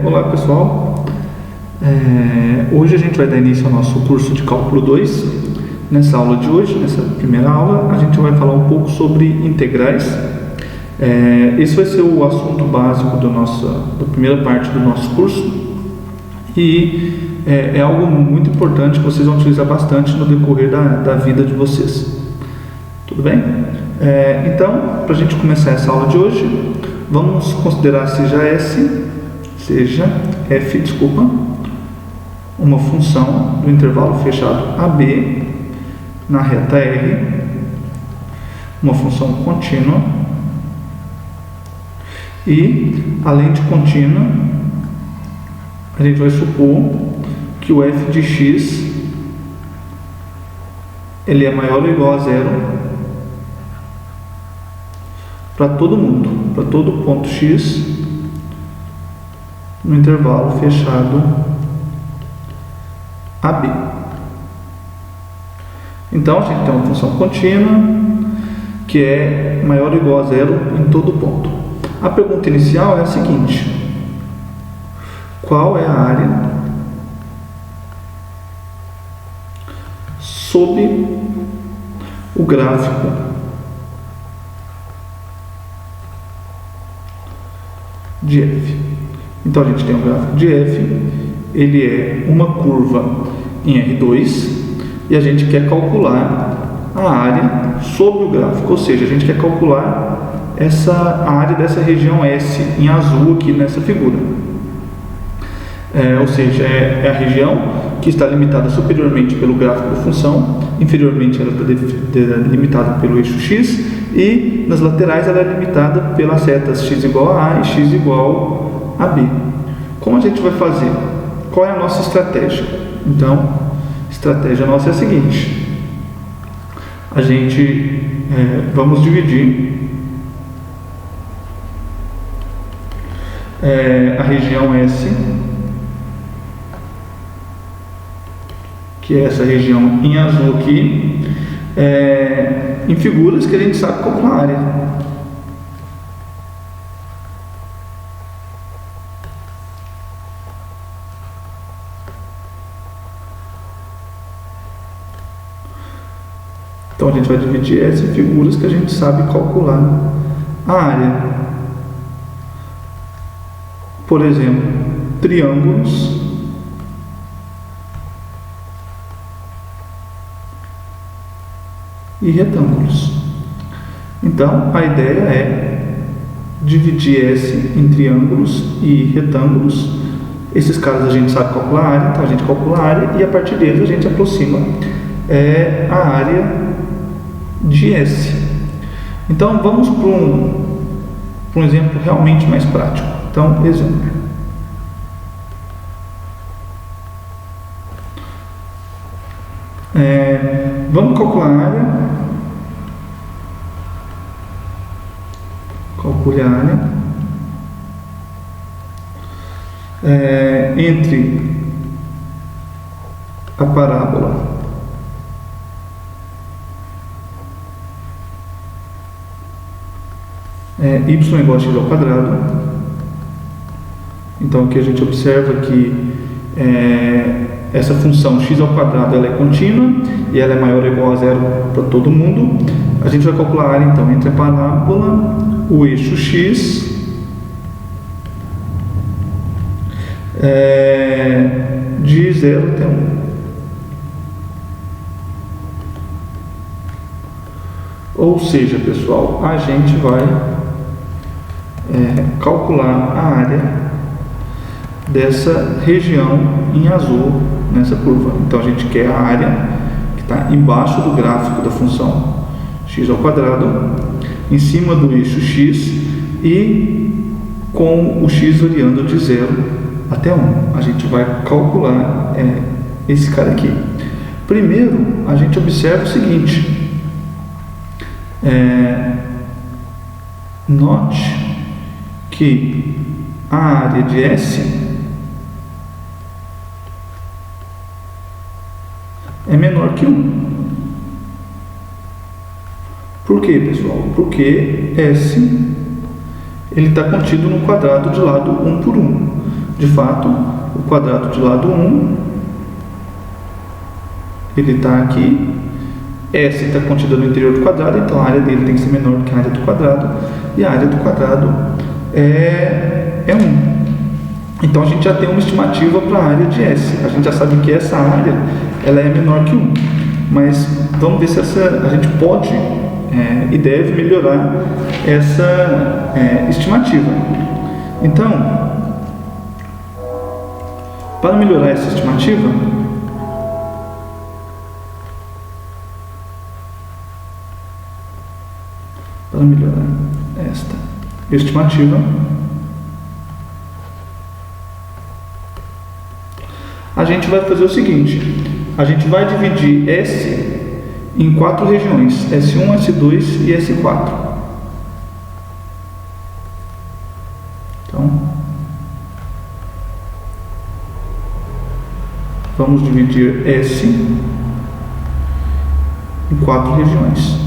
Olá pessoal, hoje a gente vai dar início ao nosso curso de Cálculo 2. Nessa aula de hoje, nessa primeira aula, a gente vai falar um pouco sobre integrais. Esse vai ser o assunto básico da primeira parte do nosso curso e é algo muito importante que vocês vão utilizar bastante no decorrer da vida de vocês. Tudo bem? Então, para a gente começar essa aula de hoje, vamos considerar seja f, uma função do intervalo fechado AB na reta R, uma função contínua, e além de contínua, a gente vai supor que o f de x ele é maior ou igual a zero para todo mundo, para todo ponto x no intervalo fechado AB. Então a gente tem uma função contínua que é maior ou igual a zero em todo ponto. A pergunta inicial é a seguinte: qual é a área sob o gráfico de f? Então a gente tem um gráfico de f, ele é uma curva em R2 e a gente quer calcular a área sobre o gráfico, ou seja, a gente quer calcular essa área dessa região S em azul aqui nessa figura. Ou seja, é a região que está limitada superiormente pelo gráfico da função, inferiormente ela está limitada pelo eixo x e nas laterais ela é limitada pelas setas x igual a e x igual a B. Como a gente vai fazer? Qual é a nossa estratégia? Então, a estratégia nossa é a seguinte: a gente vamos dividir a região S, que é essa região em azul aqui, em figuras que a gente sabe calcular a área. Então a gente vai dividir S em figuras que a gente sabe calcular a área. Por exemplo, triângulos e retângulos. Então a ideia é dividir S em triângulos e retângulos. Esses casos a gente sabe calcular a área, então a gente calcula a área e a partir deles a gente aproxima a área de S. Então vamos para um exemplo realmente mais prático. Então, exemplo: vamos calcular a área. Calcule a área entre a parábola y igual a x ao quadrado. Então aqui a gente observa que essa função x ao quadrado ela é contínua e ela é maior ou igual a zero para todo mundo. A gente vai calcular a área então entre a parábola, o eixo x de 0 até 1. Ou seja, pessoal, a gente vai calcular a área dessa região em azul nessa curva. Então a gente quer a área que está embaixo do gráfico da função x ao quadrado, em cima do eixo x e com o x variando de 0 até 1. A gente vai calcular esse cara aqui. Primeiro, a gente observa o seguinte: note que a área de S é menor que 1. Por quê, pessoal? Porque S ele está contido no quadrado de lado 1 por 1. De fato, o quadrado de lado 1, ele está aqui. S está contida no interior do quadrado, então a área dele tem que ser menor do que a área do quadrado. E a área do quadrado é 1. Então a gente já tem uma estimativa para a área de S. A gente já sabe que essa área ela é menor que 1. Mas vamos ver se a gente pode e deve melhorar essa estimativa. Então, para melhorar essa estimativa, a gente vai fazer o seguinte: a gente vai dividir S em 4 regiões, S1, S2 e S4. Então, vamos dividir S em 4 regiões.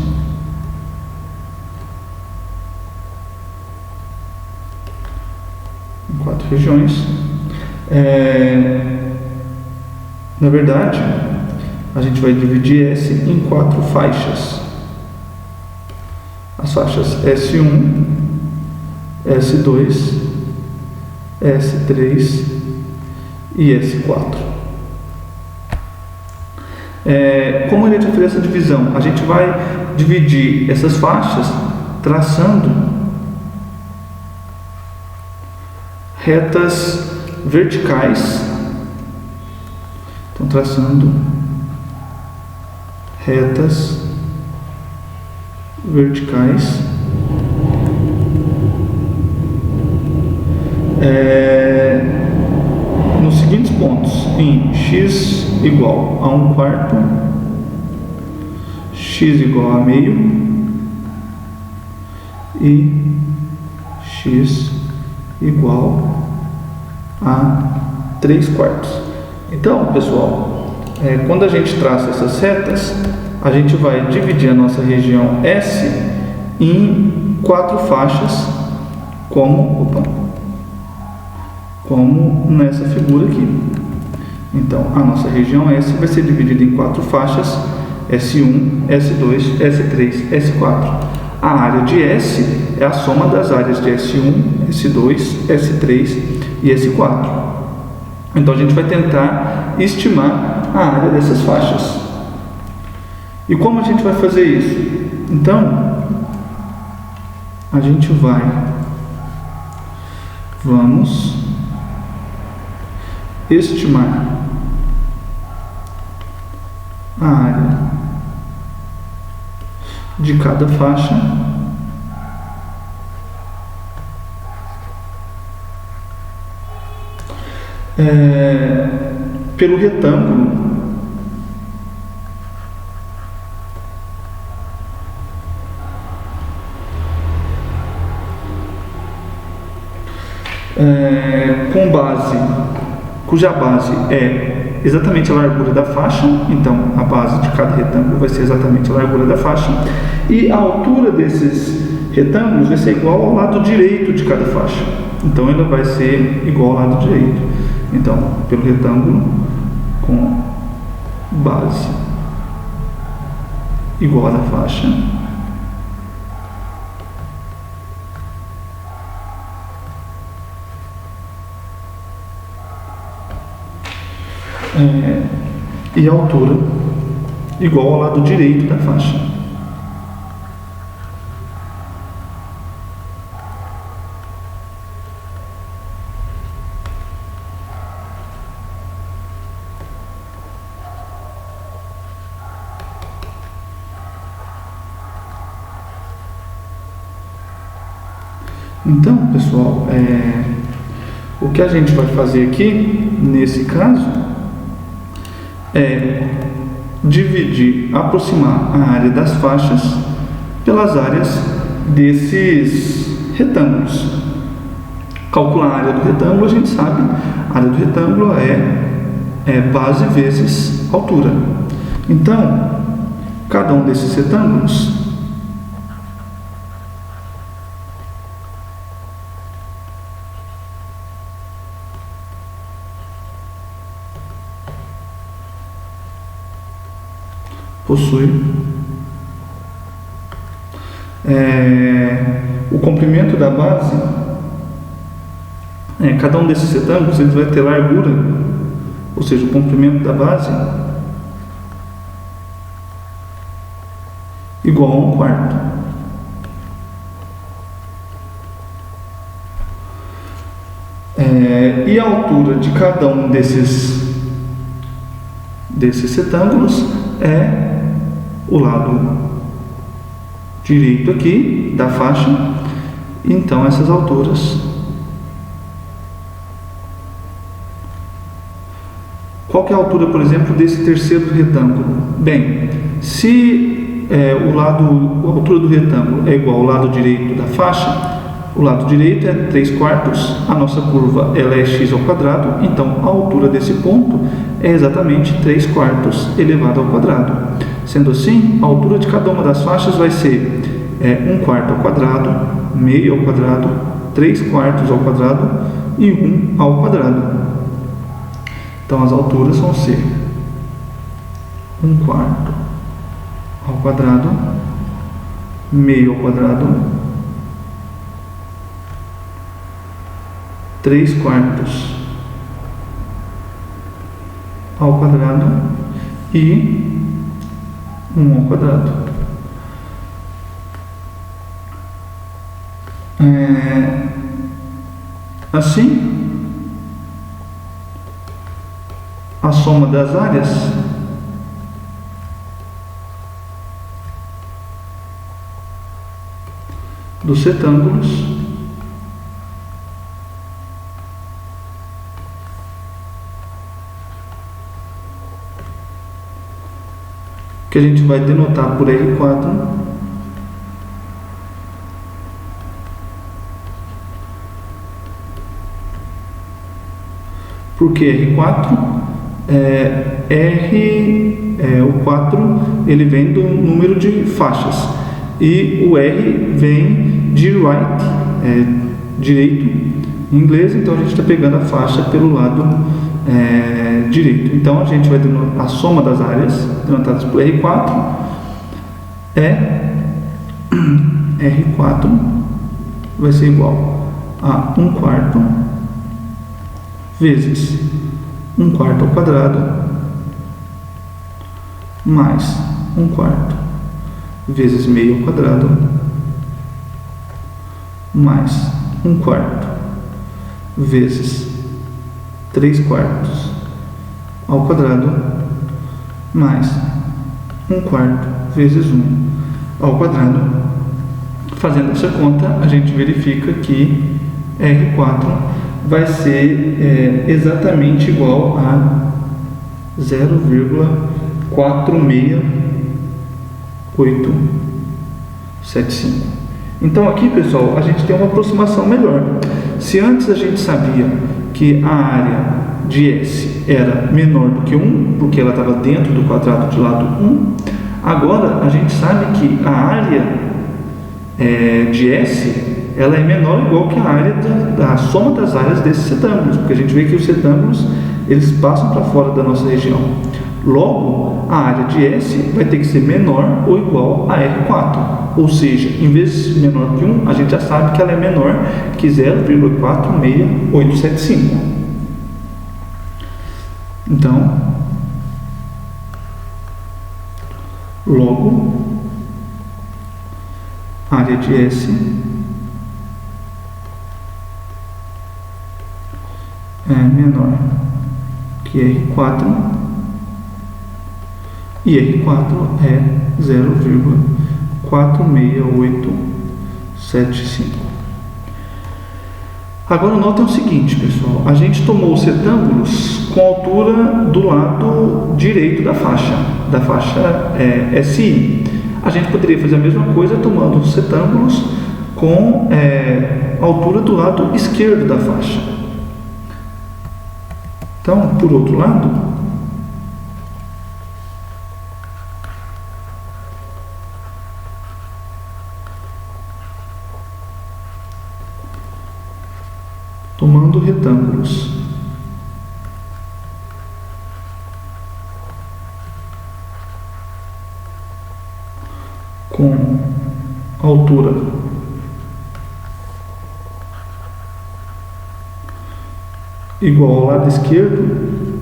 Na verdade, a gente vai dividir S em 4 faixas. As faixas S1, S2, S3 e S4. Como a gente vai fazer essa divisão? A gente vai dividir essas faixas traçando retas verticais. Então, traçando retas verticais nos seguintes pontos: em x igual a 1/4, x igual a meio e x igual a 3/4. Então, pessoal, quando a gente traça essas retas, a gente vai dividir a nossa região S em 4 faixas, como nessa figura aqui. Então, a nossa região S vai ser dividida em 4 faixas, S1, S2, S3, S4. A área de S é a soma das áreas de S1, S2, S3 e S4. Então a gente vai tentar estimar a área dessas faixas. E como a gente vai fazer isso? Então, a gente vamos estimar a área de cada faixa pelo retângulo cuja base é exatamente a largura da faixa. Então a base de cada retângulo vai ser exatamente a largura da faixa, e a altura desses retângulos vai ser igual ao lado direito de cada faixa. Então ela vai ser igual ao lado direito. Então, pelo retângulo com base igual a da faixa, e a altura igual ao lado direito da faixa. Então, pessoal, o que a gente vai fazer aqui, nesse caso, é aproximar a área das faixas pelas áreas desses retângulos. Calcular a área do retângulo, a gente sabe, a área do retângulo é base vezes altura. Então, cada um desses retângulos possui o comprimento da base. Cada um desses retângulos ele vai ter largura, ou seja, o comprimento da base igual a 1/4. E a altura de cada um desses retângulos é o lado direito aqui da faixa. Então essas alturas, qual que é a altura, por exemplo, desse terceiro retângulo? Bem, se a altura do retângulo é igual ao lado direito da faixa, o lado direito é 3/4, a nossa curva ela é x ao quadrado, então a altura desse ponto é exatamente 3/4 elevado ao quadrado. Sendo assim, a altura de cada uma das faixas vai ser 1/4 ao quadrado, meio ao quadrado, 3/4 ao quadrado e 1 ao quadrado. Então as alturas vão ser 1/4 ao quadrado, meio ao quadrado, 3/4 ao quadrado e 1 ao quadrado. Assim, a soma das áreas dos retângulos que a gente vai denotar por R4, porque R4 o 4 ele vem do número de faixas e o R vem de right, direito em inglês, então a gente está pegando a faixa pelo lado direito. Então a gente vai denotar a soma das áreas denotadas por R4 R4 vai ser igual a 1/4 vezes 1/4 ao quadrado mais 1/4 vezes meio ao quadrado mais 1/4 vezes 3/4 ao quadrado mais 1/4 vezes 1 ao quadrado. Fazendo essa conta, a gente verifica que R4 vai ser exatamente igual a 0,46875. Então aqui, pessoal, a gente tem uma aproximação melhor. Se antes a gente sabia que a área de S era menor do que 1, porque ela estava dentro do quadrado de lado 1, agora a gente sabe que a área de S ela é menor ou igual que a área da soma das áreas desses retângulos, porque a gente vê que os retângulos eles passam para fora da nossa região. Logo, a área de S vai ter que ser menor ou igual a R4, ou seja, em vez de menor que 1, a gente já sabe que ela é menor que 0,46875. Então, logo, a área de S é menor que R4 e R4 é 0,46875. Agora notem o seguinte, pessoal, a gente tomou os retângulos com a altura do lado direito da faixa SI. A gente poderia fazer a mesma coisa tomando os retângulos com a altura do lado esquerdo da faixa. Então, por outro lado, tomando retângulos com altura igual ao lado esquerdo,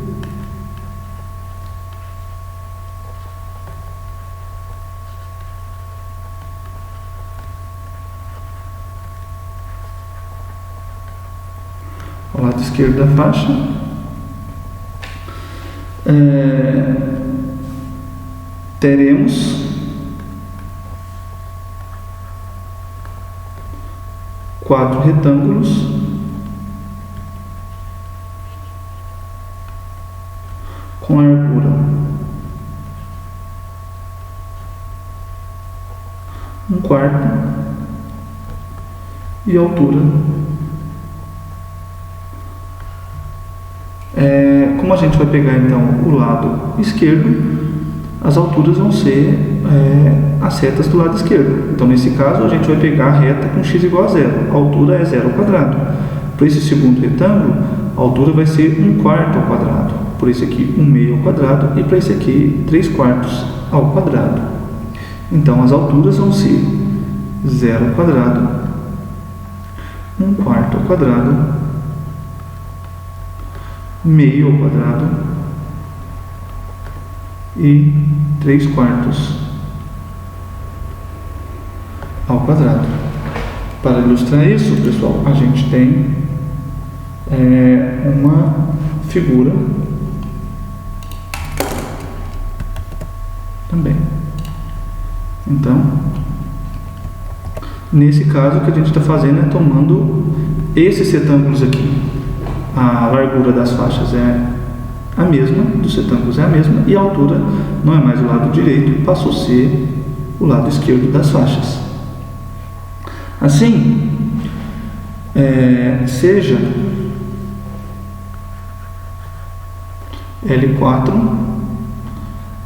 ao lado esquerdo da faixa, teremos 4 retângulos com largura 1/4 e altura. Como a gente vai pegar então o lado esquerdo, as alturas vão ser as retas do lado esquerdo. Então nesse caso a gente vai pegar a reta com x igual a 0, a altura é 0 ao quadrado. Para esse segundo retângulo, a altura vai ser 1/4 ao quadrado. Por esse aqui 1/2 ao quadrado e para esse aqui 3/4 ao quadrado. Então as alturas vão ser 0 ao quadrado, 1/4 ao quadrado, 1/2 ao quadrado e 3/4 ao quadrado. Para ilustrar isso, pessoal, a gente tem uma figura também. Então, nesse caso, o que a gente está fazendo é tomando esses retângulos aqui. A largura das faixas é a mesma, dos retângulos é a mesma, e a altura não é mais o lado direito, passou a ser o lado esquerdo das faixas. Assim, seja L4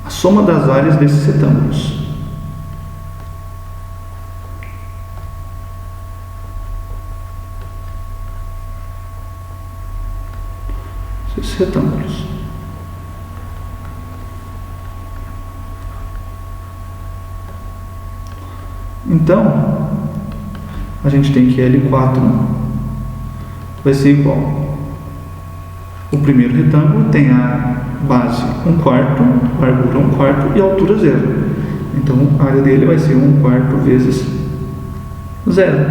a soma das áreas desses retângulos. Esses retângulos. Então, a gente tem que L4 vai ser igual. O primeiro retângulo tem a base 1/4, largura 1/4 e altura 0. Então, a área dele vai ser 1/4 vezes 0.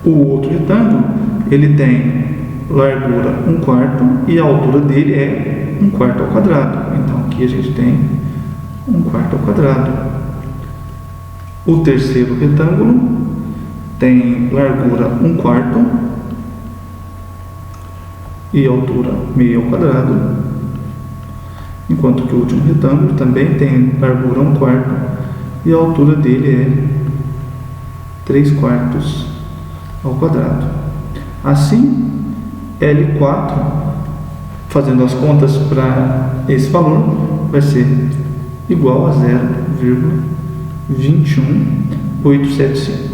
O outro retângulo, ele tem largura 1/4 e a altura dele é 1/4 ao quadrado. Então aqui a gente tem 1/4 ao quadrado. O terceiro retângulo tem largura 1/4 e altura 1/2 ao quadrado, enquanto que o último retângulo também tem largura 1/4 e a altura dele é 3/4 ao quadrado. Assim, L4, fazendo as contas para esse valor, vai ser igual a 0,21875.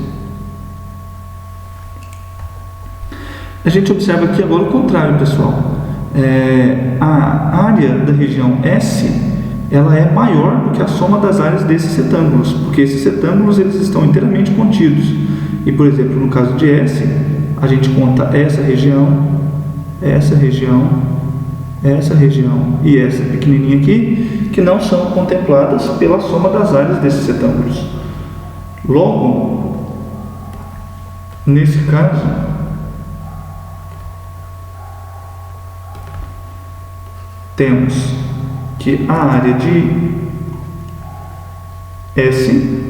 A gente observa aqui agora o contrário, pessoal. A área da região S, ela é maior do que a soma das áreas desses retângulos, porque esses retângulos eles estão inteiramente contidos. E, por exemplo, no caso de S, a gente conta essa região e essa pequenininha aqui, que não são contempladas pela soma das áreas desses retângulos. Logo, nesse caso, temos que a área de S,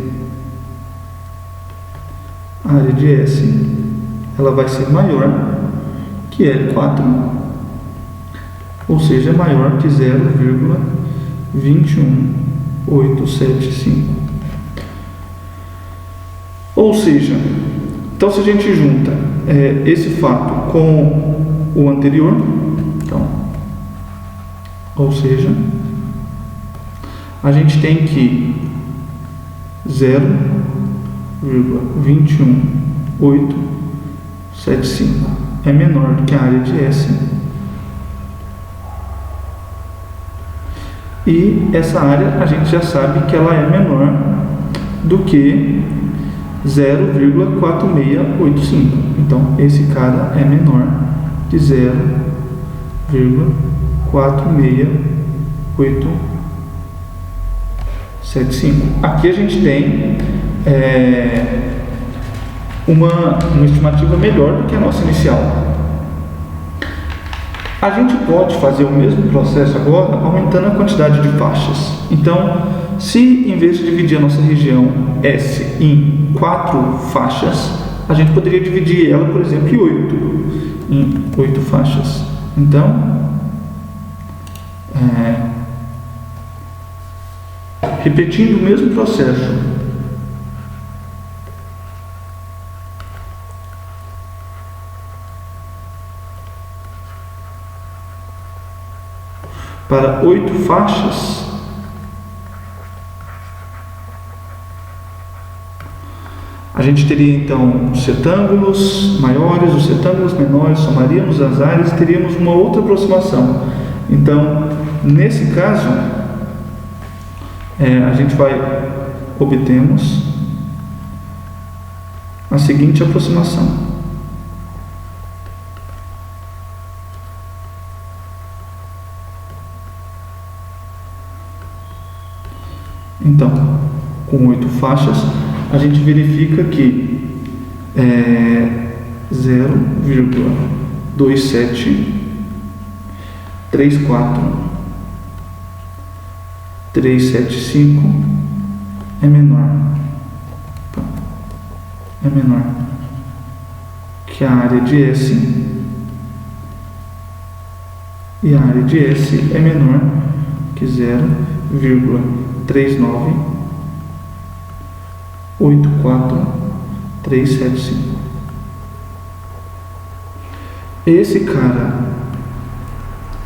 ela vai ser maior que L4, ou seja, maior que 0,21875. Ou seja, então se a gente junta esse fato com o anterior, então, ou seja, a gente tem que 0,21875 é menor do que a área de S, e essa área a gente já sabe que ela é menor do que 0,4685. Então, esse cara é menor que 0,4685. Aqui a gente tem uma estimativa melhor do que a nossa inicial. A gente pode fazer o mesmo processo agora aumentando a quantidade de faixas. Então, se em vez de dividir a nossa região S em 4 faixas, a gente poderia dividir ela, por exemplo, em 8 faixas. Então, repetindo o mesmo processo, para 8 faixas, a gente teria então os retângulos maiores, os retângulos menores, somaríamos as áreas e teríamos uma outra aproximação. Então, nesse caso, a gente obtemos a seguinte aproximação. Então, com 8 faixas, a gente verifica que 0,2734375 é menor que a área de S, e a área de S é menor que 0,3984375. Esse cara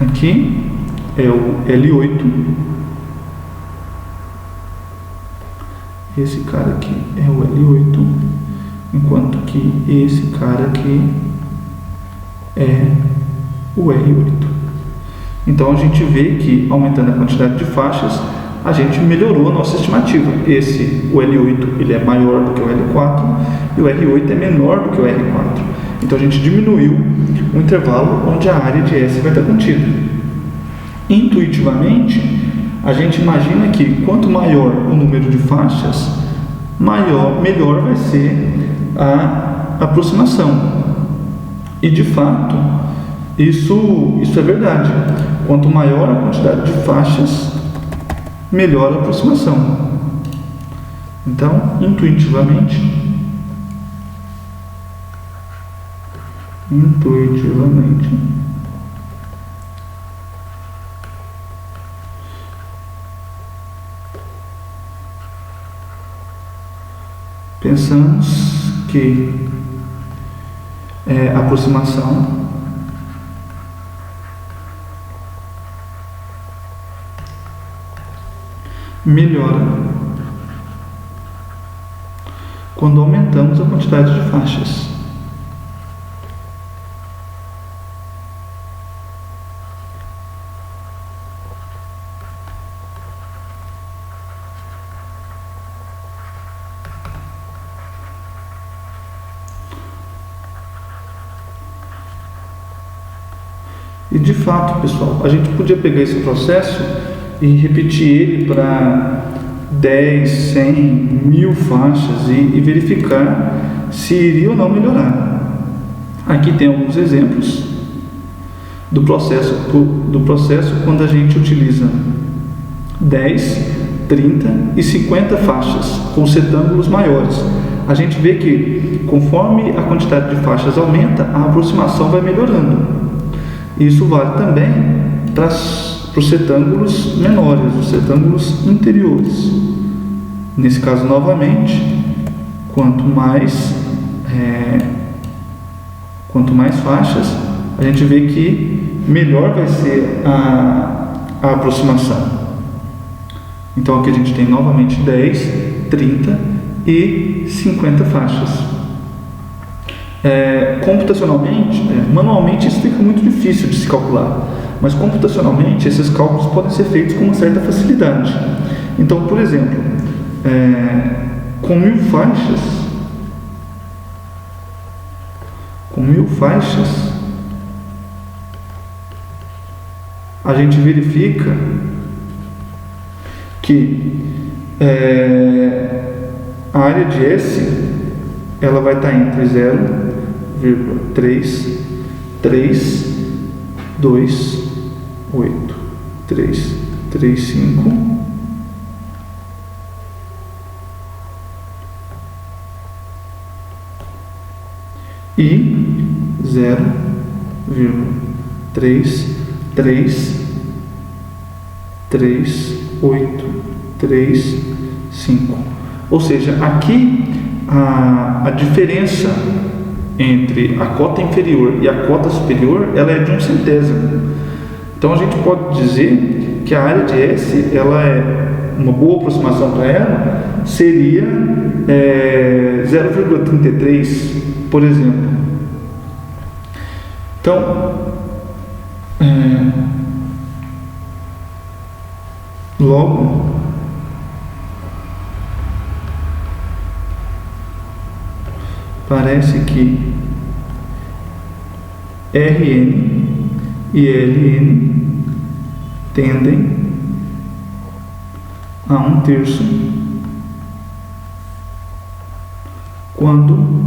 aqui é o L8. Esse cara aqui é o L8, enquanto que esse cara aqui é o R8. Então a gente vê que aumentando a quantidade de faixas, a gente melhorou a nossa estimativa. O L8 ele é maior do que o L4 e o R8 é menor do que o R4. Então a gente diminuiu o intervalo onde a área de S vai estar contida. Intuitivamente, a gente imagina que quanto maior o número de faixas, melhor vai ser a aproximação. E de fato, isso é verdade. Quanto maior a quantidade de faixas, melhor a aproximação. Então, intuitivamente, pensamos que a aproximação melhora quando aumentamos a quantidade de faixas. E de fato, pessoal, a gente podia pegar esse processo e repetir ele para 10, 100, 1000 faixas e verificar se iria ou não melhorar. Aqui tem alguns exemplos do processo quando a gente utiliza 10, 30 e 50 faixas com os retângulos maiores. A gente vê que conforme a quantidade de faixas aumenta, a aproximação vai melhorando. Isso vale também para os retângulos menores, os retângulos interiores. Nesse caso, novamente, quanto mais faixas, a gente vê que melhor vai ser a aproximação. Então aqui a gente tem novamente 10, 30 e 50 faixas. Computacionalmente, manualmente isso fica muito difícil de se calcular, mas computacionalmente esses cálculos podem ser feitos com uma certa facilidade. Então, por exemplo, com 1000 faixas, a gente verifica que a área de S ela vai estar entre 0,3328335 e 0,33835. Ou seja, aqui a diferença entre a cota inferior e a cota superior ela é de 1 centésimo. Então a gente pode dizer que a área de S, ela é uma boa aproximação para ela, seria 0,33, por exemplo. Então, logo, parece que Rn e Ln tendem a 1/3 quando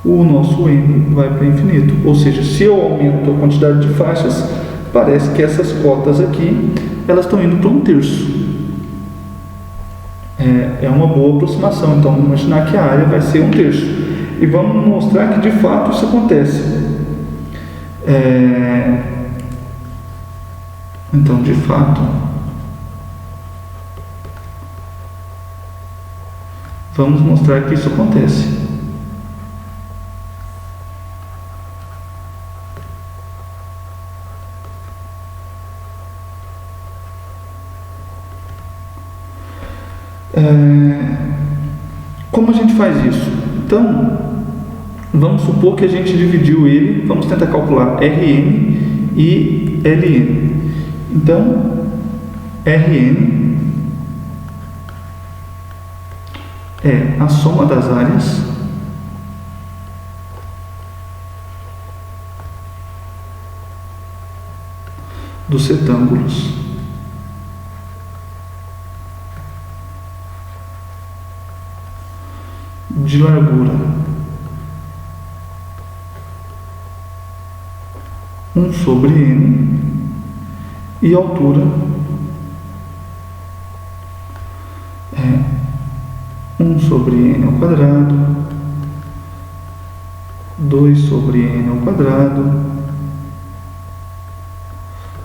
o nosso N vai para infinito. Ou seja, se eu aumento a quantidade de faixas, parece que essas cotas aqui elas estão indo para 1/3. É uma boa aproximação. Então vamos imaginar que a área vai ser 1/3 e vamos mostrar que de fato isso acontece. Então, de fato, vamos mostrar que isso acontece. Como a gente faz isso? Então, vamos supor que a gente dividiu ele, vamos tentar calcular Rn e Ln. Então, Rn é a soma das áreas dos retângulos de largura 1/n e altura 1/n ao quadrado, 2/n ao quadrado,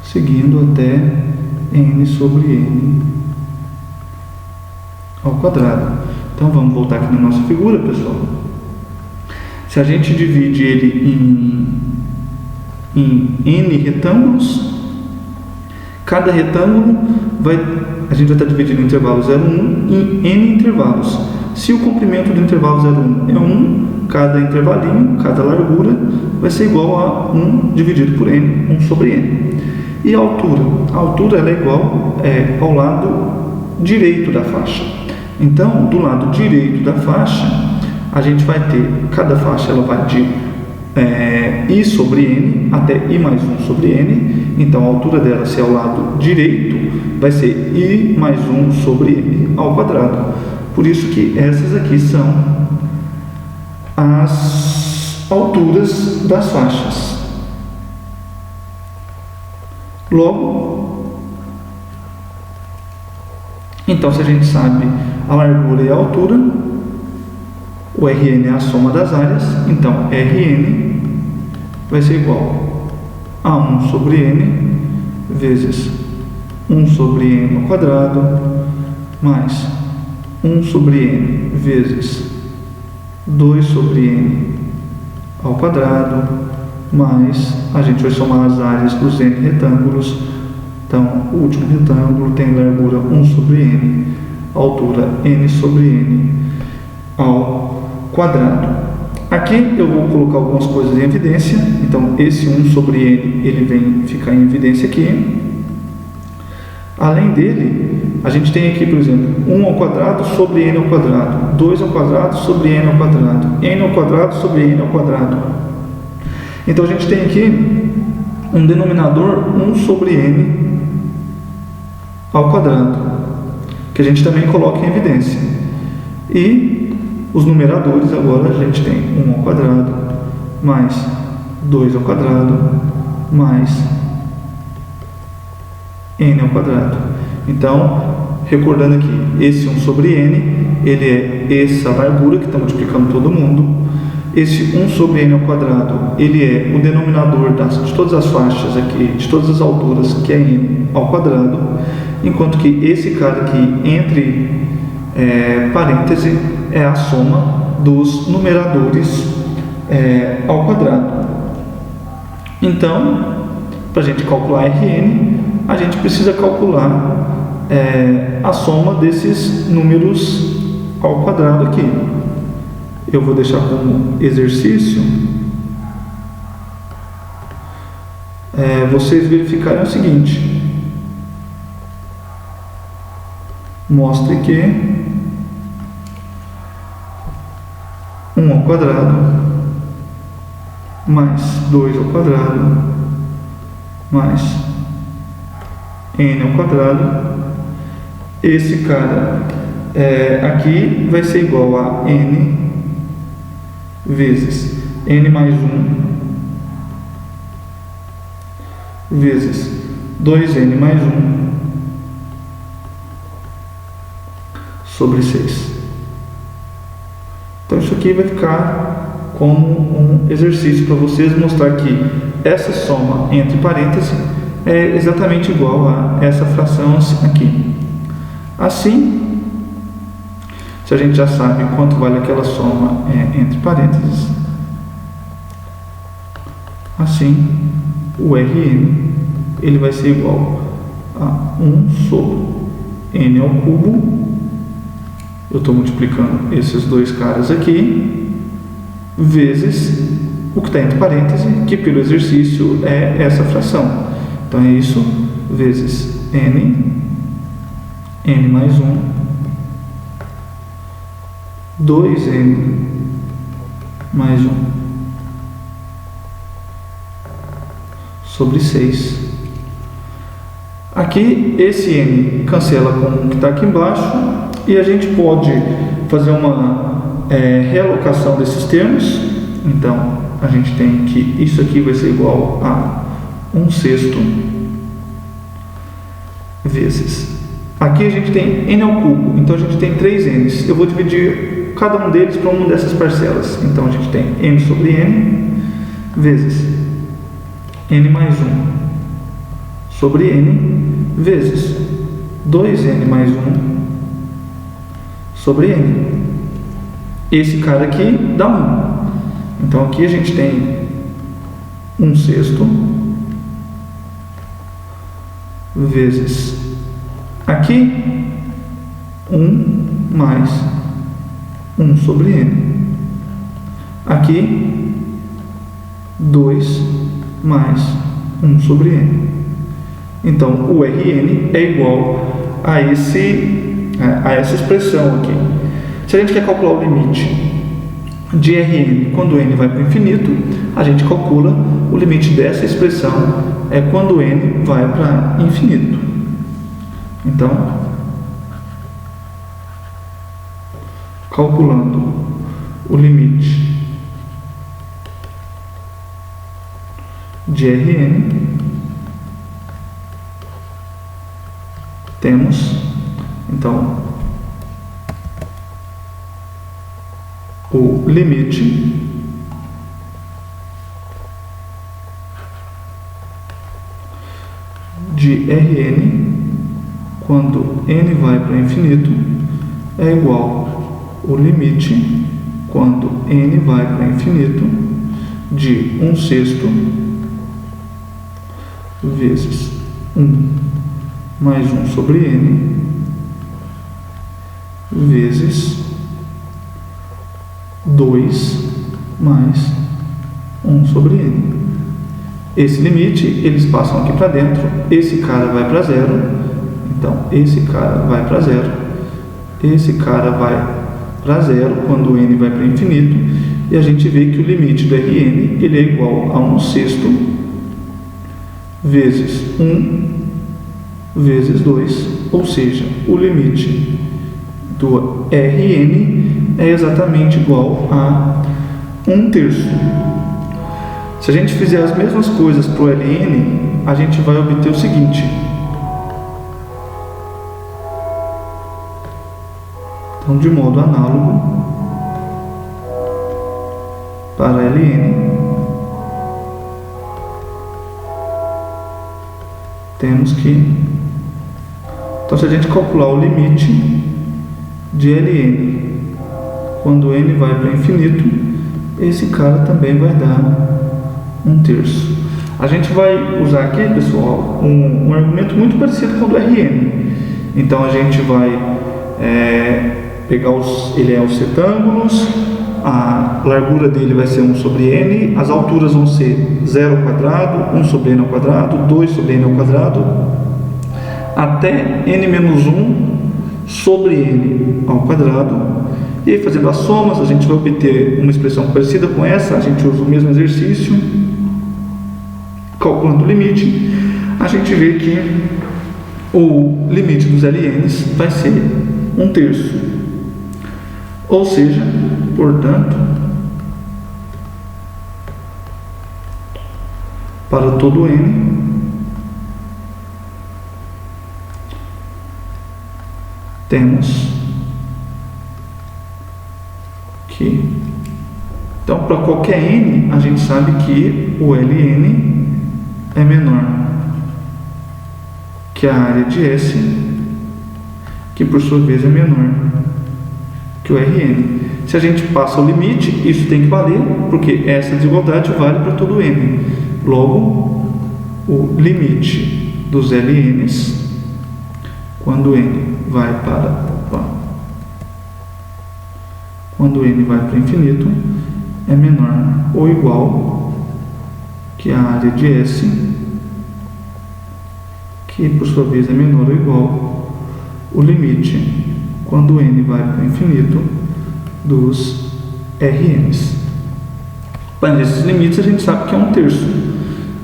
seguindo até n/n ao quadrado. Então vamos voltar aqui na nossa figura, pessoal. Se a gente divide ele em n retângulos, cada retângulo a gente vai estar dividindo o intervalo 0,1 em n intervalos. Se o comprimento do intervalo 0,1 é 1, cada intervalinho, cada largura vai ser igual a 1 dividido por n, 1/n. E a altura? A altura ela é igual ao lado direito da faixa. Então, do lado direito da faixa, a gente vai ter, cada faixa ela vai de I/n até I mais 1/n. Então, a altura dela, se é ao lado direito, vai ser I mais 1/n ao quadrado. Por isso que essas aqui são as alturas das faixas. Logo, então, se a gente sabe a largura e a altura, o Rn é a soma das áreas, então Rn vai ser igual a 1/n vezes 1/n ao quadrado mais 1/n vezes 2/n ao quadrado mais, a gente vai somar as áreas dos n retângulos. Então, o último retângulo tem largura 1/n, altura n/n ao quadrado. Aqui eu vou colocar algumas coisas em evidência. Então, esse 1/n ele vem ficar em evidência aqui. Além dele, A gente tem aqui, por exemplo, 1 ao quadrado sobre n ao quadrado, 2 ao quadrado sobre n ao quadrado, n ao quadrado sobre n ao quadrado. Então a gente tem aqui um denominador 1 sobre n ao quadrado, que a gente também coloca em evidência. E os numeradores agora a gente tem 1 ao quadrado mais 2 ao quadrado mais n ao quadrado. Então, recordando aqui, esse 1 sobre n, ele é essa largura que está multiplicando todo mundo. Esse 1 sobre n ao quadrado, ele é o denominador de todas as faixas aqui, de todas as alturas, que é n ao quadrado, enquanto que esse cara aqui, entre parênteses, é a soma dos numeradores ao quadrado. Então, para a gente calcular Rn, a gente precisa calcular a soma desses números ao quadrado aqui. Eu vou deixar como exercício vocês verificarem o seguinte: mostre que 1 ao quadrado mais 2 ao quadrado mais n ao quadrado, esse cara aqui vai ser igual a n vezes n mais 1 vezes 2n mais 1 sobre 6. Então isso aqui vai ficar como um exercício para vocês mostrar que essa soma entre parênteses é exatamente igual a essa fração aqui. Assim, se a gente já sabe quanto vale aquela soma entre parênteses, assim o Rn ele vai ser igual a 1 sobre n ao cubo. Eu estou multiplicando esses dois caras aqui, vezes o que está entre parênteses, que pelo exercício é essa fração. Então é isso, vezes n mais 1, 2n mais 1 sobre 6. Aqui esse n cancela com o que está aqui embaixo e a gente pode fazer uma realocação desses termos. Então a gente tem que isso aqui vai ser igual a 1/6 vezes. Aqui a gente tem n ao cubo, então a gente tem 3 n's. Eu vou dividir cada um deles para uma dessas parcelas. Então a gente tem n sobre n vezes n mais 1 sobre n vezes 2n mais 1 sobre n. Esse cara aqui dá 1. Então aqui a gente tem 1/6 vezes aqui 1 mais 1 sobre n. Aqui 2 mais 1 sobre n. Então o Rn é igual a essa expressão aqui. Se a gente quer calcular o limite de Rn quando n vai para o infinito, a gente calcula o limite dessa expressão quando n vai para infinito. Então, calculando o limite de Rn, temos então o limite de Rn quando n vai para infinito é igual ao limite quando n vai para infinito de 1/6 vezes 1 mais 1 sobre n vezes 2 mais 1 sobre n. Esse limite, eles passam aqui para dentro, esse cara vai para zero, Então, esse cara vai para zero, esse cara vai para zero quando o n vai para infinito, e a gente vê que o limite do Rn ele é igual a 1/6 vezes 1 vezes 2, ou seja, o limite do Rn é exatamente igual a 1/3. Se a gente fizer as mesmas coisas para o Ln, a gente vai obter o seguinte. Então, de modo análogo, para Ln, temos que... Então, se a gente calcular o limite de Ln quando n vai para infinito, esse cara também vai dar 1/3. A gente vai usar aqui, pessoal, um argumento muito parecido com o do Rn. Então, a gente vai pegar os retângulos, a largura dele vai ser 1 sobre n, as alturas vão ser 0 ao quadrado, 1 sobre n ao quadrado, 2 sobre n ao quadrado, até n-1 sobre n ao quadrado. E aí, fazendo as somas, a gente vai obter uma expressão parecida com essa. A gente usa o mesmo exercício, calculando o limite, a gente vê que o limite dos ln's vai ser 1/3. Ou seja, portanto, para todo n, temos que, então, para qualquer n, a gente sabe que o Ln é menor que a área de S, que por sua vez é menor que o Rn. Se a gente passa o limite, isso tem que valer, porque essa desigualdade vale para todo n. Logo, o limite dos ln's, quando n vai para infinito, é menor ou igual que a área de S, que por sua vez é menor ou igual o limite quando n vai para o infinito dos Rn's. Para esses limites a gente sabe que é 1/3.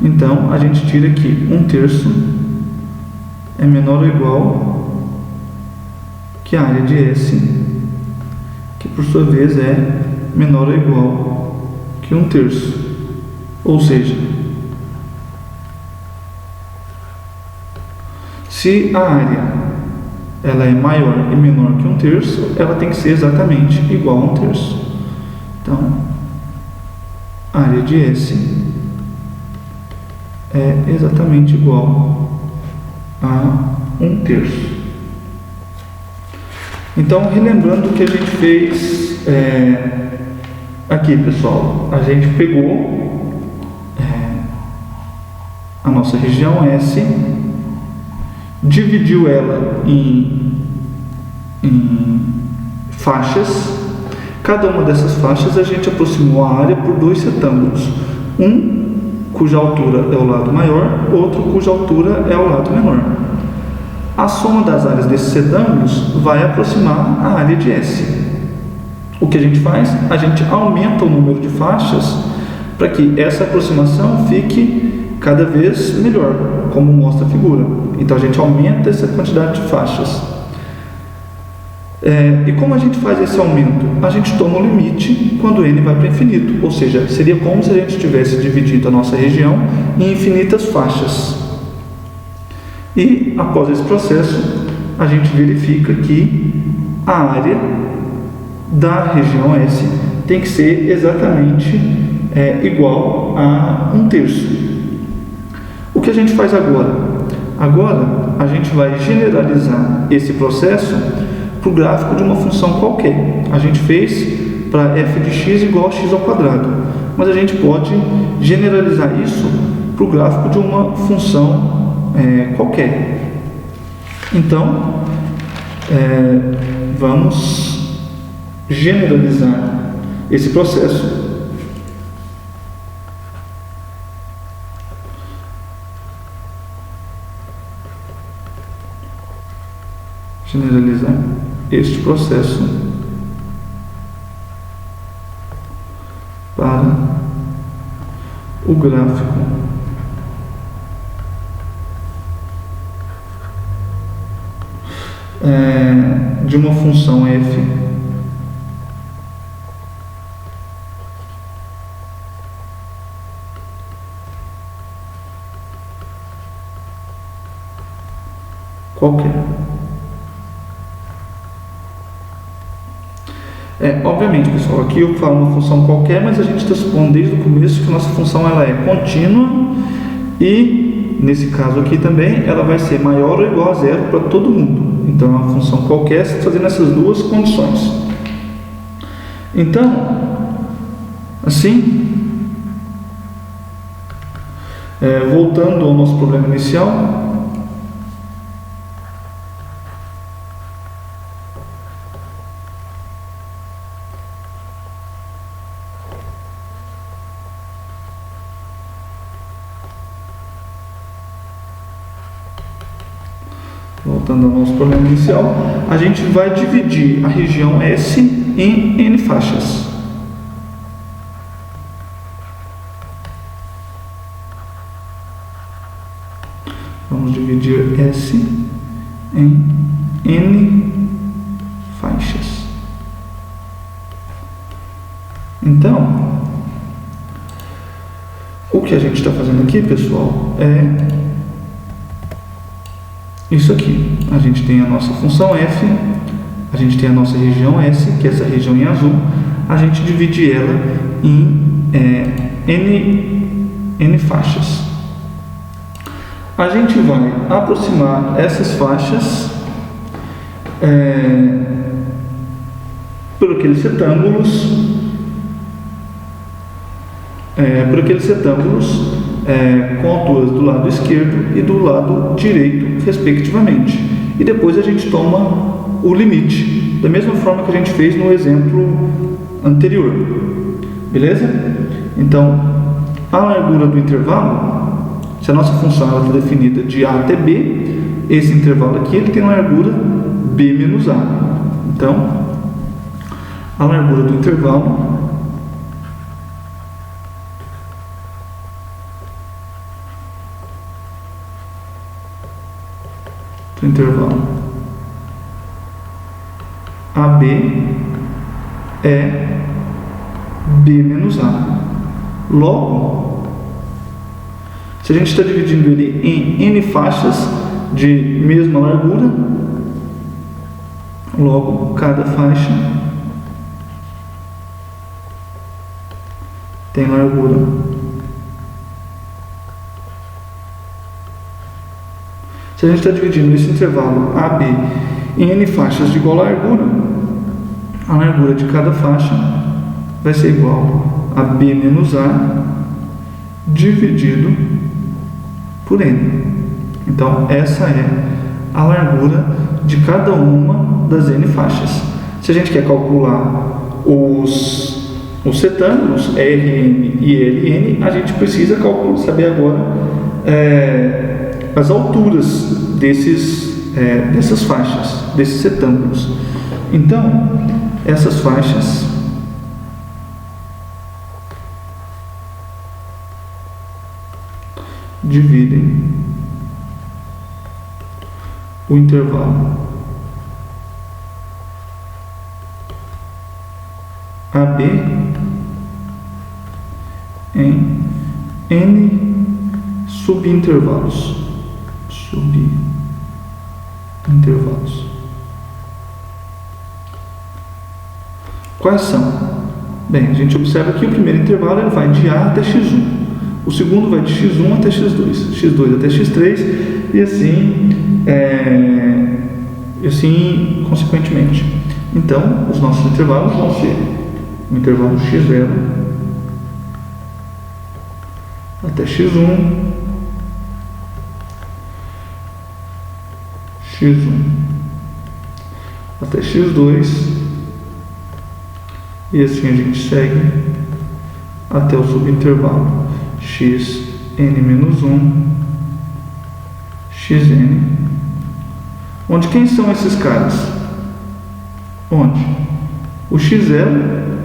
Então a gente tira aqui 1/3 é menor ou igual que a área de S, que por sua vez é menor ou igual que 1/3. Ou seja, se a área ela é maior e menor que 1/3, ela tem que ser exatamente igual a 1/3. Então, a área de S é exatamente igual a 1/3. Então, relembrando o que a gente fez aqui, pessoal, a gente pegou a nossa região S, dividiu ela em faixas. Cada uma dessas faixas a gente aproximou a área por dois retângulos, um cuja altura é o lado maior, outro cuja altura é o lado menor. A soma das áreas desses retângulos vai aproximar a área de S. O que a gente faz? A gente aumenta o número de faixas para que essa aproximação fique cada vez melhor, como mostra a figura. Então a gente aumenta essa quantidade de faixas. E como a gente faz esse aumento? A gente toma o limite quando n vai para infinito, ou seja, seria como se a gente tivesse dividido a nossa região em infinitas faixas. E após esse processo, a gente verifica que a área da região S tem que ser exatamente igual a 1/3. O que a gente faz agora? Agora a gente vai generalizar esse processo para o gráfico de uma função qualquer. A gente fez para f de x igual a x ao quadrado, mas a gente pode generalizar isso para o gráfico de uma função qualquer. Então, vamos generalizar esse processo generalizar este processo para o gráfico de uma função f qualquer. Obviamente, pessoal, aqui eu falo uma função qualquer, mas a gente está supondo desde o começo que nossa função ela é contínua e, nesse caso aqui também, ela vai ser maior ou igual a zero para todo mundo. Então, é uma função qualquer fazendo essas duas condições. Então, assim, voltando ao nosso problema inicial, a gente vai dividir a região S em N faixas. Vamos dividir S em N faixas. Então, o que a gente está fazendo aqui, pessoal, é isso aqui. A gente tem a nossa função f, a gente tem a nossa região S, que é essa região em azul, a gente divide ela em N faixas. A gente vai aproximar essas faixas por aqueles retângulos, com alturas do lado esquerdo e do lado direito, respectivamente. E depois a gente toma o limite, da mesma forma que a gente fez no exemplo anterior. Beleza? Então, a largura do intervalo, se a nossa função está definida de A até B, esse intervalo aqui ele tem largura B menos A. Então, a largura do intervalo AB é B menos A. Logo, se a gente está dividindo ele em N faixas de mesma largura, logo cada faixa tem largura Se a gente está dividindo esse intervalo AB em N faixas de igual largura, a largura de cada faixa vai ser igual a B menos A dividido por N. Então, essa é a largura de cada uma das N faixas. Se a gente quer calcular os retângulos RN e LN, a gente precisa saber agora as alturas dessas faixas, desses retângulos. Então, essas faixas dividem o intervalo AB em N subintervalos. Quais são? Bem, a gente observa que o primeiro intervalo ele vai de A até x1, o segundo vai de x1 até x2, x2 até x3 e assim consequentemente. Então, os nossos intervalos vão ser o intervalo x0 até x1, x1 até x2, e assim a gente segue até o subintervalo xn-1, xn, Onde quem são esses caras? Onde? O XL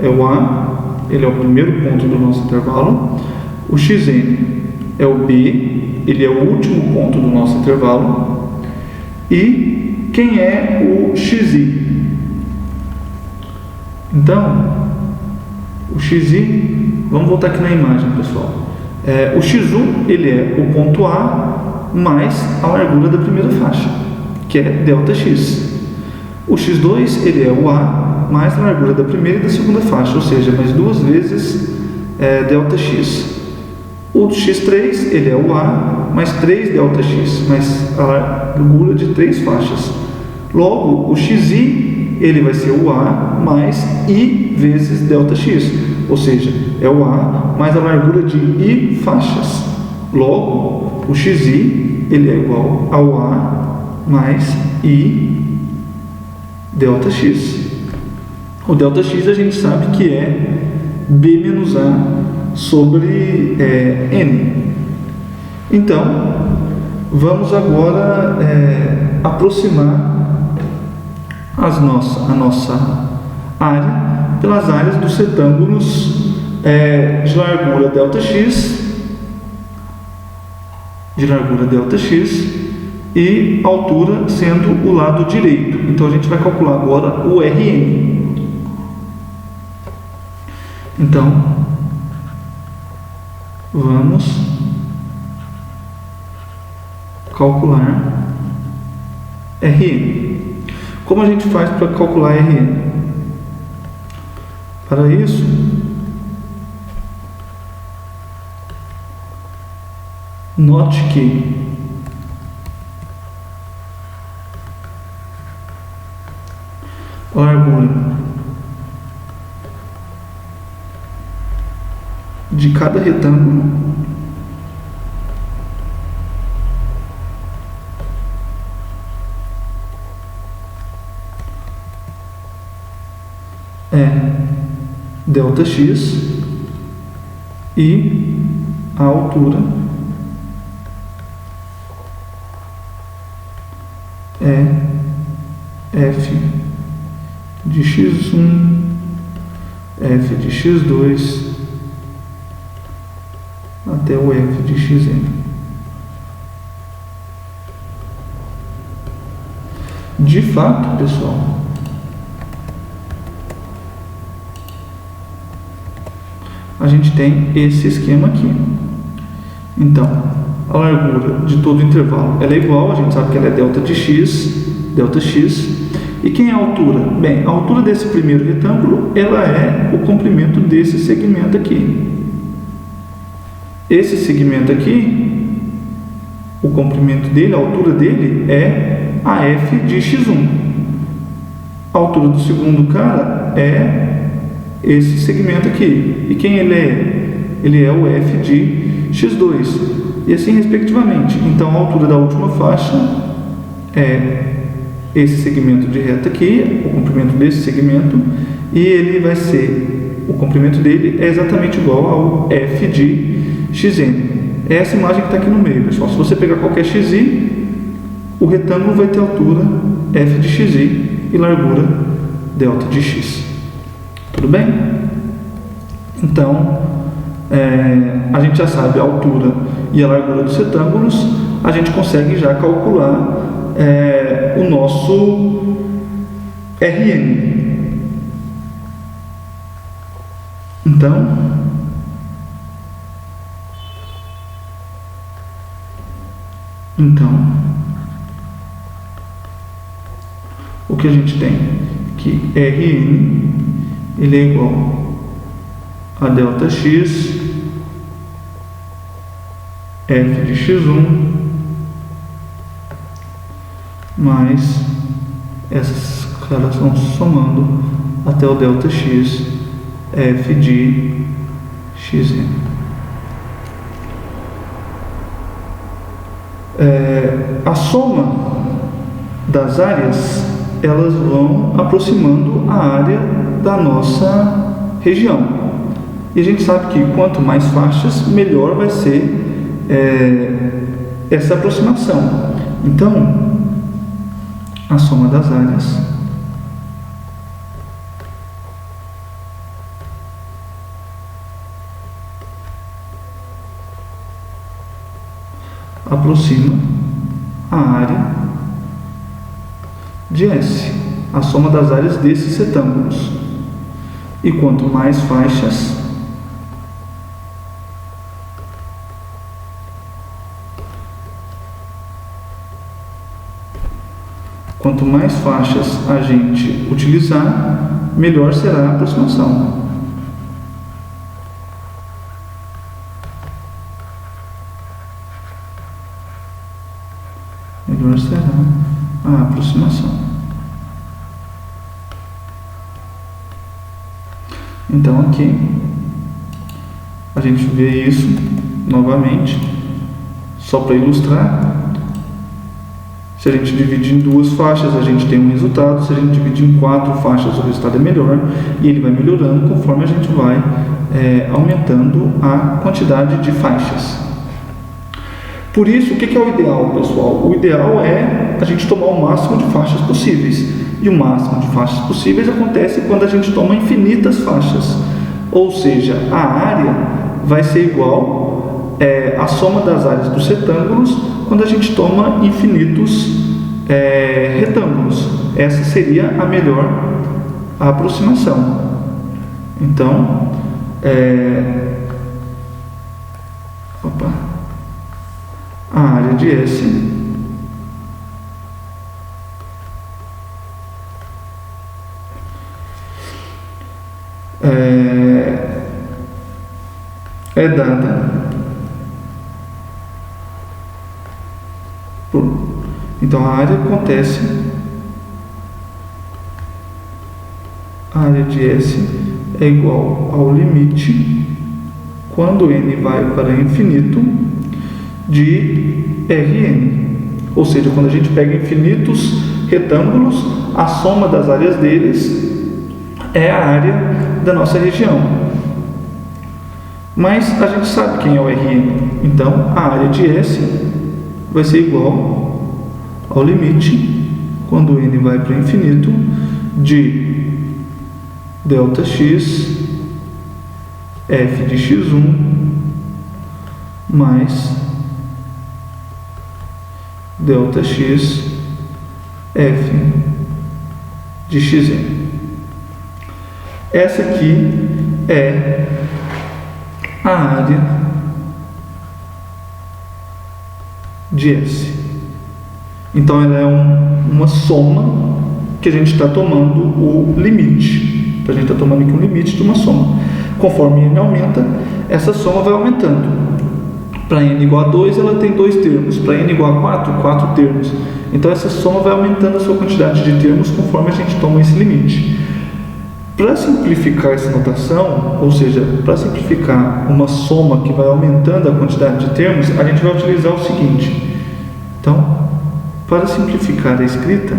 é o A, ele é o primeiro ponto do nosso intervalo. O XN é o B, ele é o último ponto do nosso intervalo. E quem é o XI? Então, o XI, vamos voltar aqui na imagem, pessoal. O X1, ele é o ponto A mais a largura da primeira faixa, que é ΔX. O X2, ele é o A mais a largura da primeira e da segunda faixa, ou seja, mais duas vezes ΔX. O X3, ele é o A mais 3 ΔX, mais a largura de 3 faixas. Logo, o XI, ele vai ser o A mais I vezes ΔX, ou seja, é o A mais a largura de I faixas. Logo, o XI, ele é igual ao A mais I ΔX. O ΔX a gente sabe que é B menos A sobre N. Então, vamos agora aproximar a nossa área pelas áreas dos retângulos de largura ΔX e altura sendo o lado direito. Então a gente vai calcular agora o RN. Então, vamos calcular RN. Como a gente faz para calcular RN? Para isso, note que a largura de cada retângulo é ΔX e a altura é F de X1, F de X2 até o F de Xn. De fato, pessoal, a gente tem esse esquema aqui. Então, a largura de todo o intervalo ela é igual, a gente sabe que ela é ΔX. E quem é a altura? Bem, a altura desse primeiro retângulo, ela é o comprimento desse segmento aqui. Esse segmento aqui, o comprimento dele, a altura dele é a F de X1. A altura do segundo cara é esse segmento aqui. E quem ele é? Ele é o F de X2. E assim respectivamente. Então, a altura da última faixa é esse segmento de reta aqui, o comprimento desse segmento, e ele vai ser, o comprimento dele é exatamente igual ao F de Xn. É essa imagem que está aqui no meio, pessoal. Se você pegar qualquer XI, o retângulo vai ter altura F de Xi e largura delta de X. Tudo bem? Então, a gente já sabe a altura e a largura dos retângulos, a gente consegue já calcular o nosso RN. Então, o que a gente tem? Que RN ele é igual a ΔX F de X1 mais essas caras vão somando até o ΔX F de Xn. A soma das áreas, elas vão aproximando a área da nossa região. E a gente sabe que quanto mais faixas, melhor vai ser essa aproximação. Então, a soma das áreas aproxima a área de S, a soma das áreas desses retângulos. E quanto mais faixas, a gente utilizar, melhor será a aproximação. Melhor será a aproximação. Então aqui a gente vê isso novamente, só para ilustrar. Se a gente dividir em 2 faixas, a gente tem um resultado. Se a gente dividir em 4 faixas, o resultado é melhor. E ele vai melhorando conforme a gente vai aumentando a quantidade de faixas. Por isso, o que é o ideal, pessoal? O ideal é a gente tomar o máximo de faixas possíveis. E o máximo de faixas possíveis acontece quando a gente toma infinitas faixas. Ou seja, a área vai ser igual à soma das áreas dos retângulos quando a gente toma infinitos retângulos. Essa seria a melhor aproximação. Então, a área de S é dada por... Então a área de S é igual ao limite, quando n vai para infinito, de Rn. Ou seja, quando a gente pega infinitos retângulos, a soma das áreas deles é a área da nossa região. Mas a gente sabe quem é o Rn. Então a área de S vai ser igual ao limite, quando n vai para infinito, de ΔX f de x1 mais ΔX f de xn. Essa aqui é a área de S. Então ela é uma soma que a gente está tomando o limite. Então a gente está tomando aqui um limite de uma soma. Conforme n aumenta, essa soma vai aumentando. Para n igual a 2, ela tem 2 termos. Para n igual a 4, 4 termos. Então essa soma vai aumentando a sua quantidade de termos conforme a gente toma esse limite. Para simplificar essa notação, ou seja, para simplificar uma soma que vai aumentando a quantidade de termos, a gente vai utilizar o seguinte. Então, para simplificar a escrita,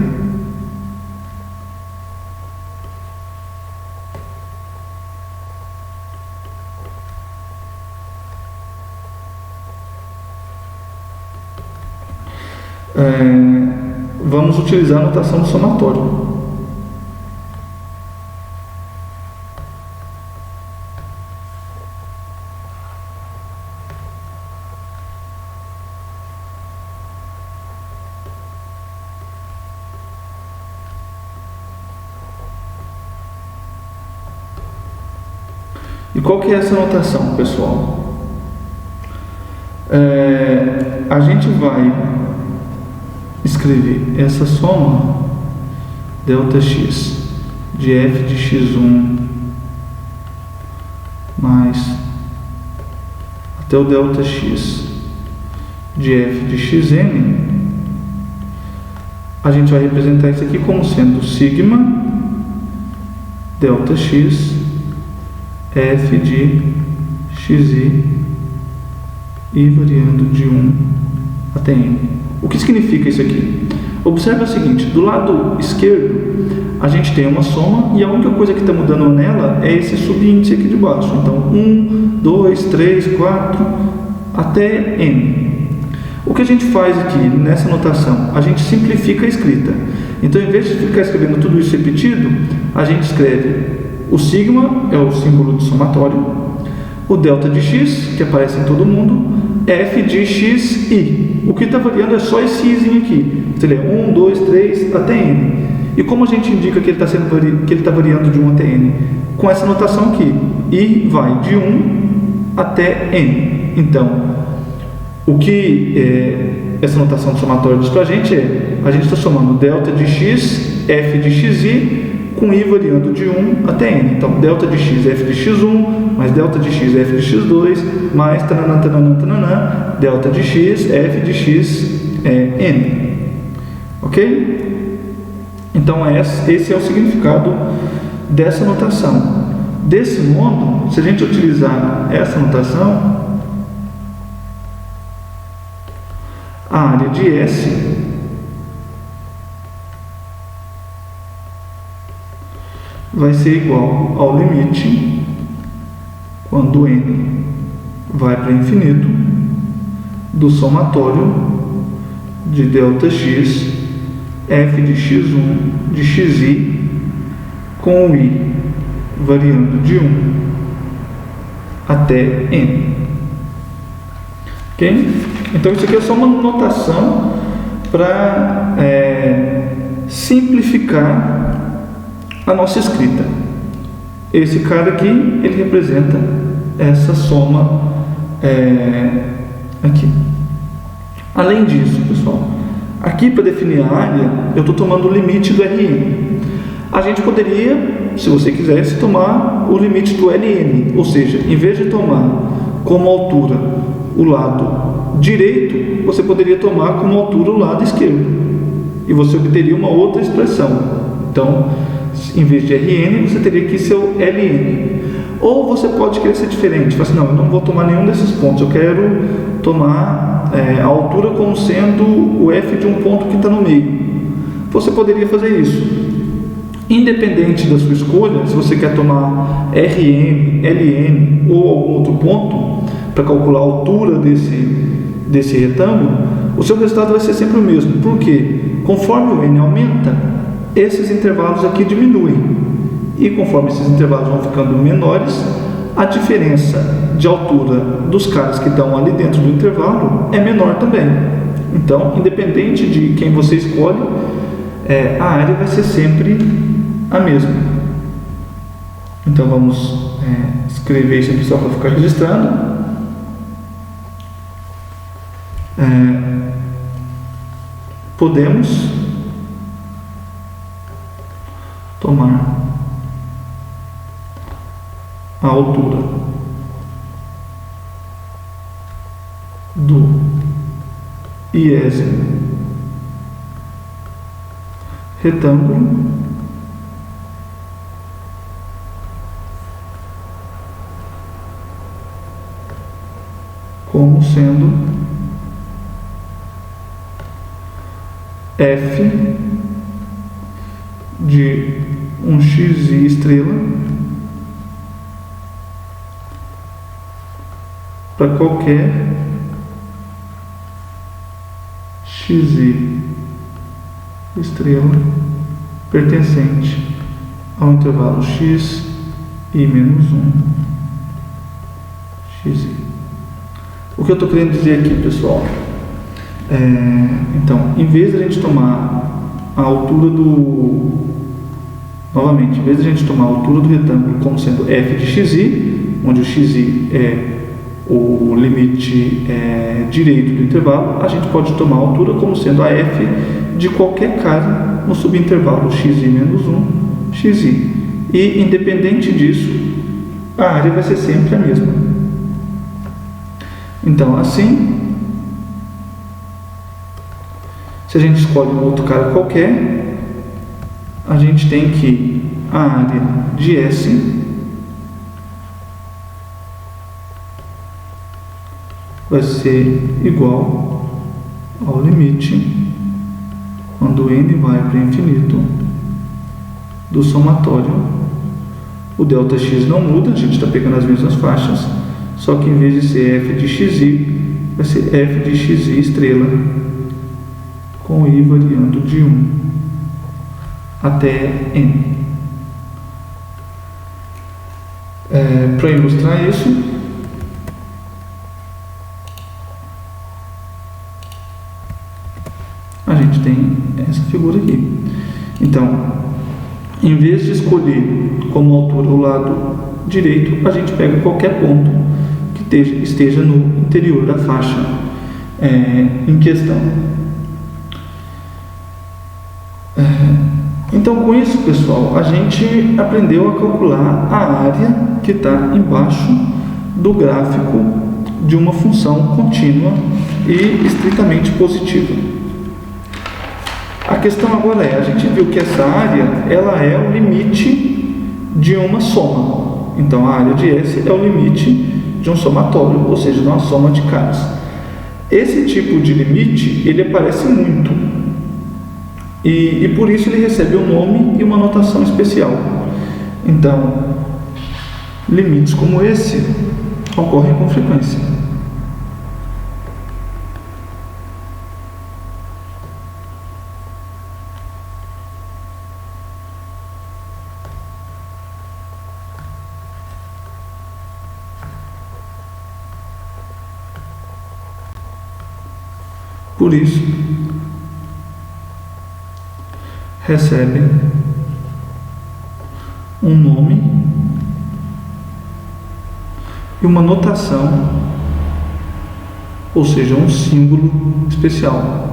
vamos utilizar a notação do somatório. E qual que é essa notação, pessoal? A gente vai escrever essa soma ΔX de f de x1 mais até o ΔX de f de xn. A gente vai representar isso aqui como sendo sigma ΔX f de xi e variando de 1 até n. O que significa isso aqui? Observe o seguinte, do lado esquerdo a gente tem uma soma e a única coisa que está mudando nela é esse subíndice aqui de baixo. Então 1, 2, 3, 4 até n. O que a gente faz aqui nessa notação? A gente simplifica a escrita. Então, em vez de ficar escrevendo tudo isso repetido, a gente escreve o sigma, é o símbolo de somatório, o delta de x, que aparece em todo mundo, f de xi. O que está variando é só esse izinho aqui. Você lê 1, 2, 3, até n. E como a gente indica que ele está variando de 1 até n? Com essa notação aqui. I vai de 1 até n. Então, o que essa notação de somatório diz para a gente está somando delta de x, f de xi, com i variando de 1 até n. Então, delta de x, f de x1, mais delta de x, f de x2, mais tananã, tananã, tananã, delta de x, f de x, n. Ok? Então, esse é o significado dessa notação. Desse modo, se a gente utilizar essa notação, a área de S vai ser igual ao limite, quando n vai para infinito, do somatório de delta x, f de x1 de xi, com o i variando de 1 até n. Ok? Então, isso aqui é só uma notação para simplificar a nossa escrita. Esse cara aqui, ele representa essa soma aqui. Além disso, pessoal, aqui para definir a área, eu estou tomando o limite do Rn. A gente poderia, se você quisesse, tomar o limite do Ln, ou seja, em vez de tomar como altura o lado direito, você poderia tomar como altura o lado esquerdo, e você obteria uma outra expressão. Então, em vez de Rn, você teria aqui seu Ln. Ou você pode querer ser diferente, falar assim, não, eu não vou tomar nenhum desses pontos, eu quero tomar a altura como sendo o f de um ponto que está no meio. Você poderia fazer isso. Independente da sua escolha, se você quer tomar Rn, Ln ou algum outro ponto para calcular a altura desse retângulo, o seu resultado vai ser sempre o mesmo. Por quê? Conforme o n aumenta, esses intervalos aqui diminuem. E conforme esses intervalos vão ficando menores, a diferença de altura dos caras que estão ali dentro do intervalo é menor também. Então, independente de quem você escolhe, a área vai ser sempre a mesma. Então, vamos escrever isso aqui só para ficar registrado. Podemos tomar a altura do iésimo retângulo como sendo f de um xi estrela para qualquer xi estrela pertencente ao intervalo x e menos 1 xi. O que eu estou querendo dizer aqui, pessoal? Então, em vez de a gente tomar a altura novamente, em vez de a gente tomar a altura do retângulo como sendo f de xi, onde o xi é o limite direito do intervalo, a gente pode tomar a altura como sendo a f de qualquer cara no subintervalo xi menos 1 xi. E, independente disso, a área vai ser sempre a mesma. Então, assim, se a gente escolhe um outro cara qualquer, a gente tem que a área de S vai ser igual ao limite, quando n vai para infinito, do somatório. O ΔX não muda, a gente está pegando as mesmas faixas, só que em vez de ser f de xi, vai ser f de xi estrela, com i variando de 1 até n. Para ilustrar isso, a gente tem essa figura aqui. Então, em vez de escolher como altura o lado direito, a gente pega qualquer ponto que esteja no interior da faixa em questão. Então, com isso, pessoal, a gente aprendeu a calcular a área que está embaixo do gráfico de uma função contínua e estritamente positiva. A questão agora a gente viu que essa área, ela é o limite de uma soma. Então, a área de S é o limite de um somatório, ou seja, de uma soma de caras. Esse tipo de limite, ele aparece muito. E por isso ele recebe um nome e uma notação especial. Então, limites como esse ocorrem com frequência. Por isso, recebe um nome e uma notação, ou seja, um símbolo especial.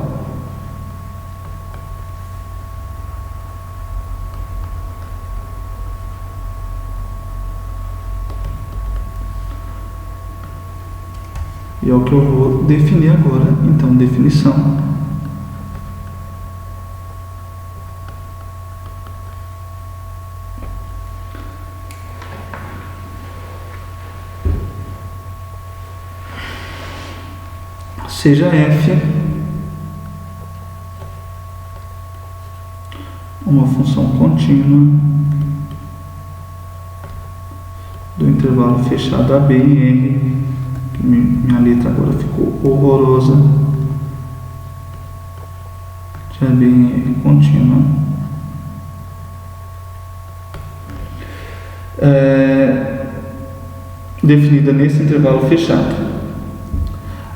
E é o que eu vou definir agora. Então, definição. Seja f uma função contínua do intervalo fechado AB em R. Minha letra agora ficou horrorosa. De AB em R contínua. Definida nesse intervalo fechado.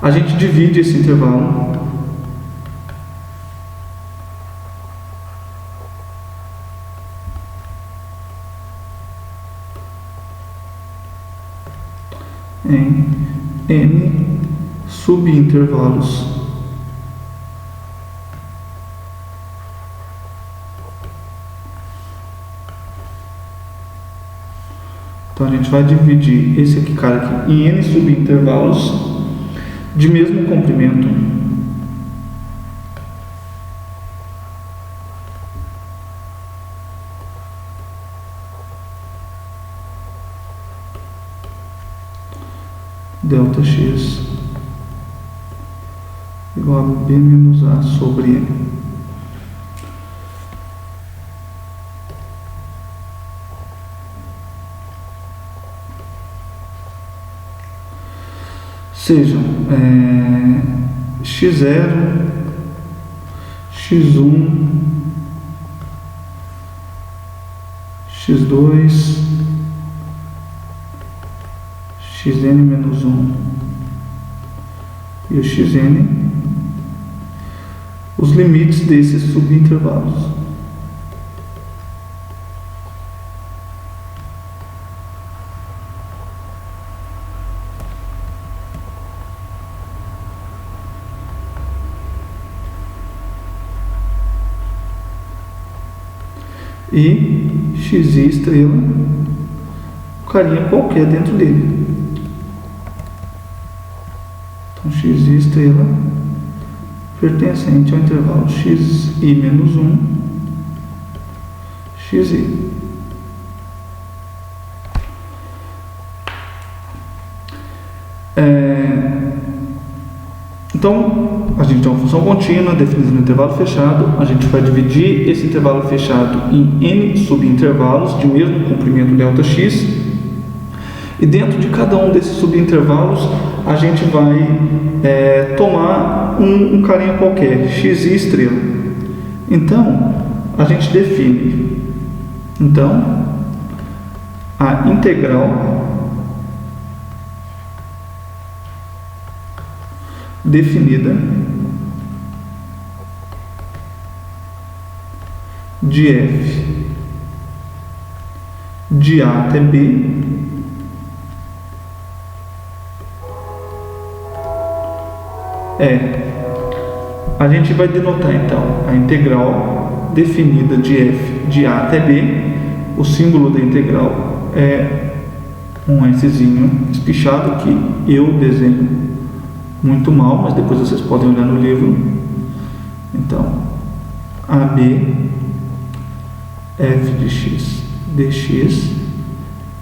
A gente divide esse intervalo em n subintervalos. Então a gente vai dividir esse cara aqui em n subintervalos de mesmo comprimento. Delta x igual a b menos a sobre n. Sejam x0, x1, x2, xn menos 1 e o xn, os limites desses subintervalos. E xi estrela, um carinha qualquer dentro dele. Então, xi estrela pertencente ao intervalo xi menos 1, xi. Então, a gente tem uma função contínua definida no intervalo fechado. A gente vai dividir esse intervalo fechado em n subintervalos de mesmo comprimento Δx. E dentro de cada um desses subintervalos, a gente vai tomar um carinha qualquer, xi estrela. Então, a gente define, então, a integral definida de f de a até b a gente vai denotar então a integral definida de f de a até b. O símbolo da integral é um Szinho espichado que eu desenho muito mal, mas depois vocês podem olhar no livro. Então, AB f de x dx,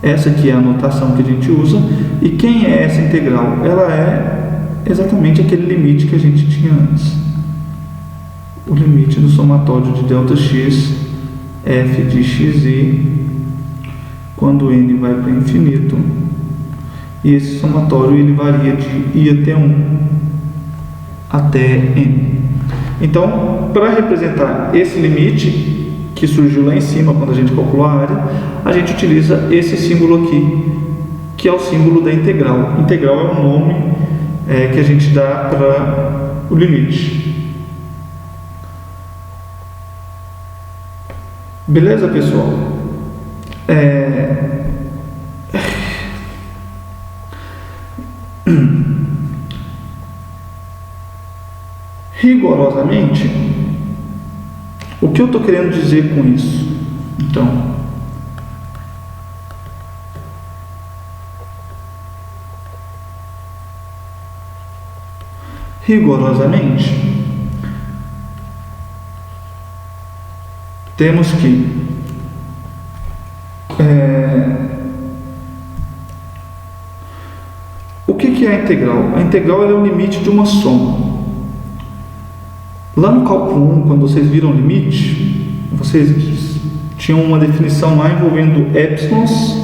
essa aqui é a notação que a gente usa. E quem é essa integral? Ela é exatamente aquele limite que a gente tinha antes, o limite do somatório de ΔX f de xi quando n vai para infinito, e esse somatório ele varia de i até 1 até n. Então, para representar esse limite que surgiu lá em cima quando a gente calculou a área, a gente utiliza esse símbolo aqui, que é o símbolo da integral. Integral é o nome que a gente dá para o limite. Beleza, pessoal? Rigorosamente, o que eu estou querendo dizer com isso? Então, rigorosamente, temos que o que é a integral? A integral é o limite de uma soma. Lá no cálculo 1, quando vocês viram o limite, vocês tinham uma definição lá envolvendo épsilons,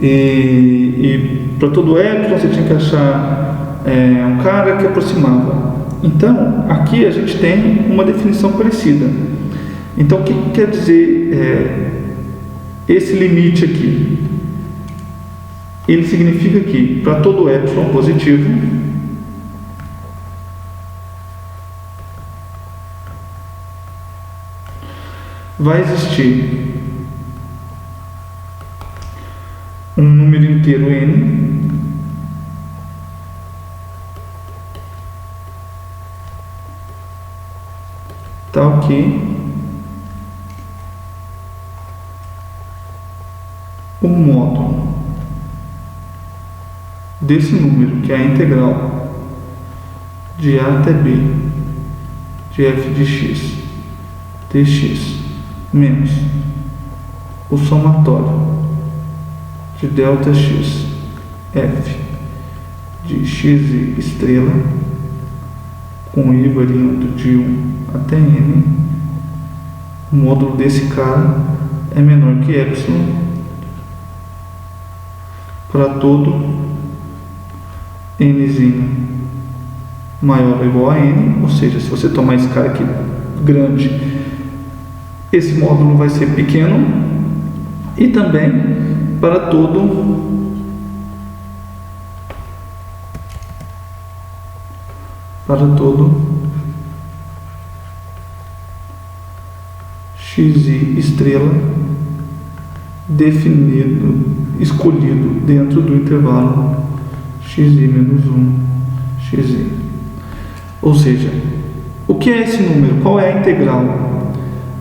e para todo épsilon você tinha que achar um cara que aproximava. Então, aqui a gente tem uma definição parecida. Então, o que quer dizer esse limite aqui? Ele significa que para todo épsilon positivo, vai existir um número inteiro n tal que o módulo desse número, que é a integral de a até b de f de x dx menos o somatório de ΔX f de x estrela com i variando de 1 até n, o módulo desse cara é menor que epsilon para todo nzinho maior ou igual a n, ou seja, se você tomar esse cara aqui grande, esse módulo vai ser pequeno, e também para todo xi estrela escolhido dentro do intervalo xi menos 1 xi. Ou seja, o que é esse número? Qual é a integral?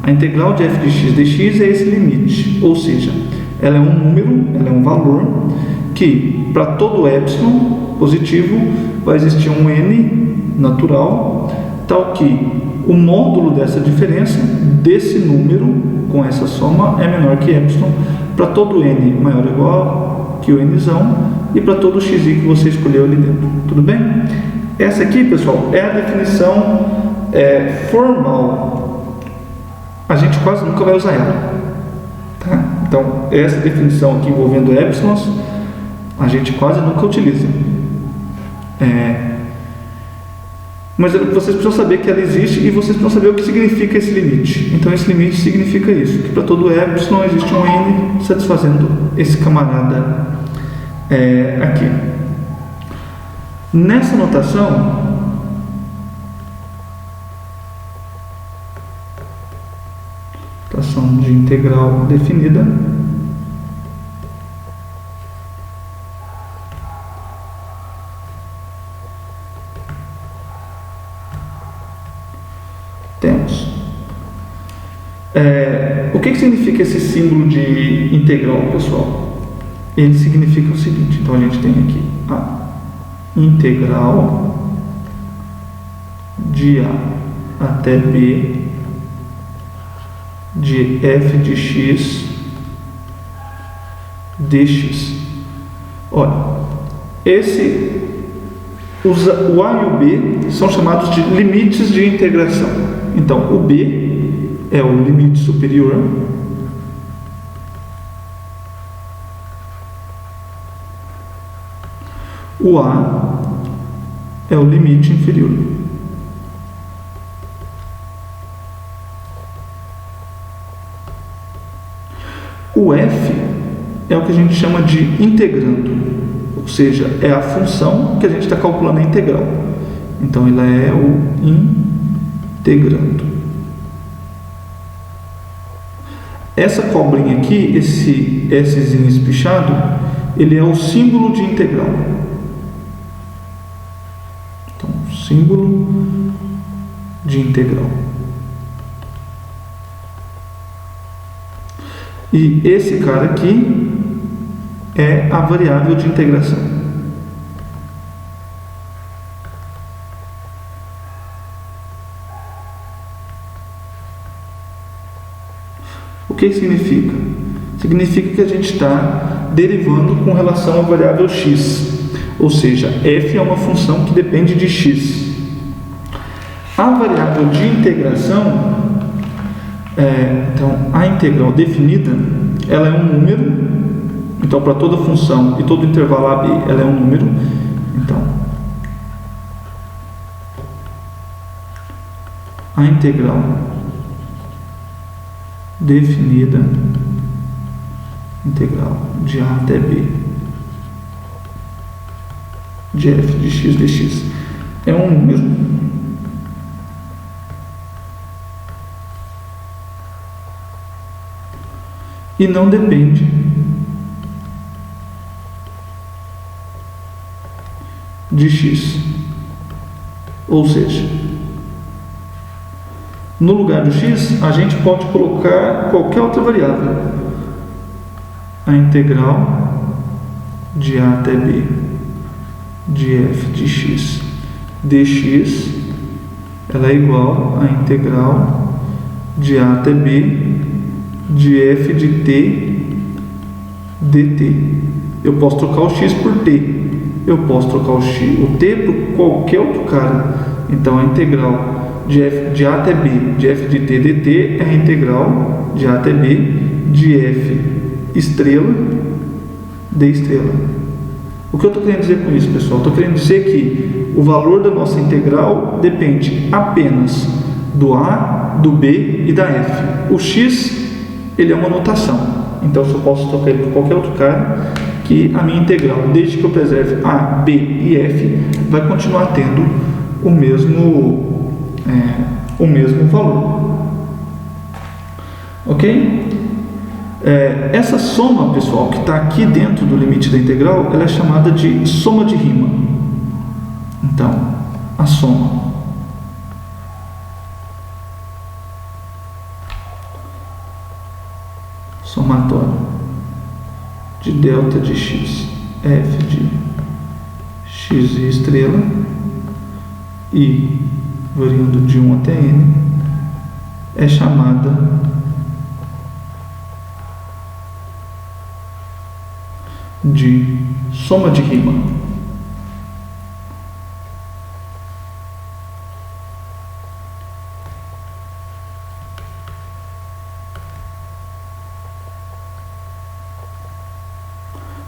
A integral de f de x dx é esse limite, ou seja, ela é um número, ela é um valor que para todo epsilon positivo vai existir um n natural, tal que o módulo dessa diferença desse número com essa soma é menor que epsilon para todo n maior ou igual que o nzão e para todo xi que você escolheu ali dentro. Tudo bem? Essa aqui, pessoal, é a definição formal. A gente quase nunca vai usar ela, tá? Então, essa definição aqui envolvendo épsilons, a gente quase nunca utiliza. Mas vocês precisam saber que ela existe e vocês precisam saber o que significa esse limite. Então esse limite significa isso, que para todo epsilon existe um n satisfazendo esse camarada aqui. Nessa notação, notação de integral definida, temos o que significa esse símbolo de integral, pessoal? Ele significa o seguinte, então a gente tem aqui a integral de A até B de f de x dx. Olha, o A e o B são chamados de limites de integração. Então, o B é o limite superior, o A é o limite inferior. O F é o que a gente chama de integrando, ou seja, é a função que a gente está calculando a integral. Então, ela é o integrando. Essa cobrinha aqui, esse Szinho espichado, ele é o símbolo de integral. Então, símbolo de integral. E esse cara aqui é a variável de integração. O que significa? Significa que a gente está derivando com relação à variável x, ou seja, f é uma função que depende de x. A variável de integração, então a integral definida, ela é um número. Então, para toda função e todo intervalo AB, ela é um número. Então, a integral definida, integral de A até B, de f de x dx, é um número. E não depende de x. Ou seja, no lugar do x, a gente pode colocar qualquer outra variável. A integral de A até B de f de x dx, ela é igual à integral de A até B de f de t dt. Eu posso trocar o x por t. Eu posso trocar o t por qualquer outro cara. Então, a integral de f de A até b de f de t dt é a integral de A até b de f estrela d estrela. O que eu estou querendo dizer com isso, pessoal? Estou querendo dizer que o valor da nossa integral depende apenas do a, do b e da f. O x, ele é uma notação. Então, eu só posso trocar ele por qualquer outro cara, que a minha integral, desde que eu preserve a, b e f, vai continuar tendo o mesmo valor. Ok? Essa soma, pessoal, que está aqui dentro do limite da integral, ela é chamada de soma de Riemann. Então, a soma somatória de delta de x, f de x e estrela, e variando de 1 até n, é chamada de soma de Riemann.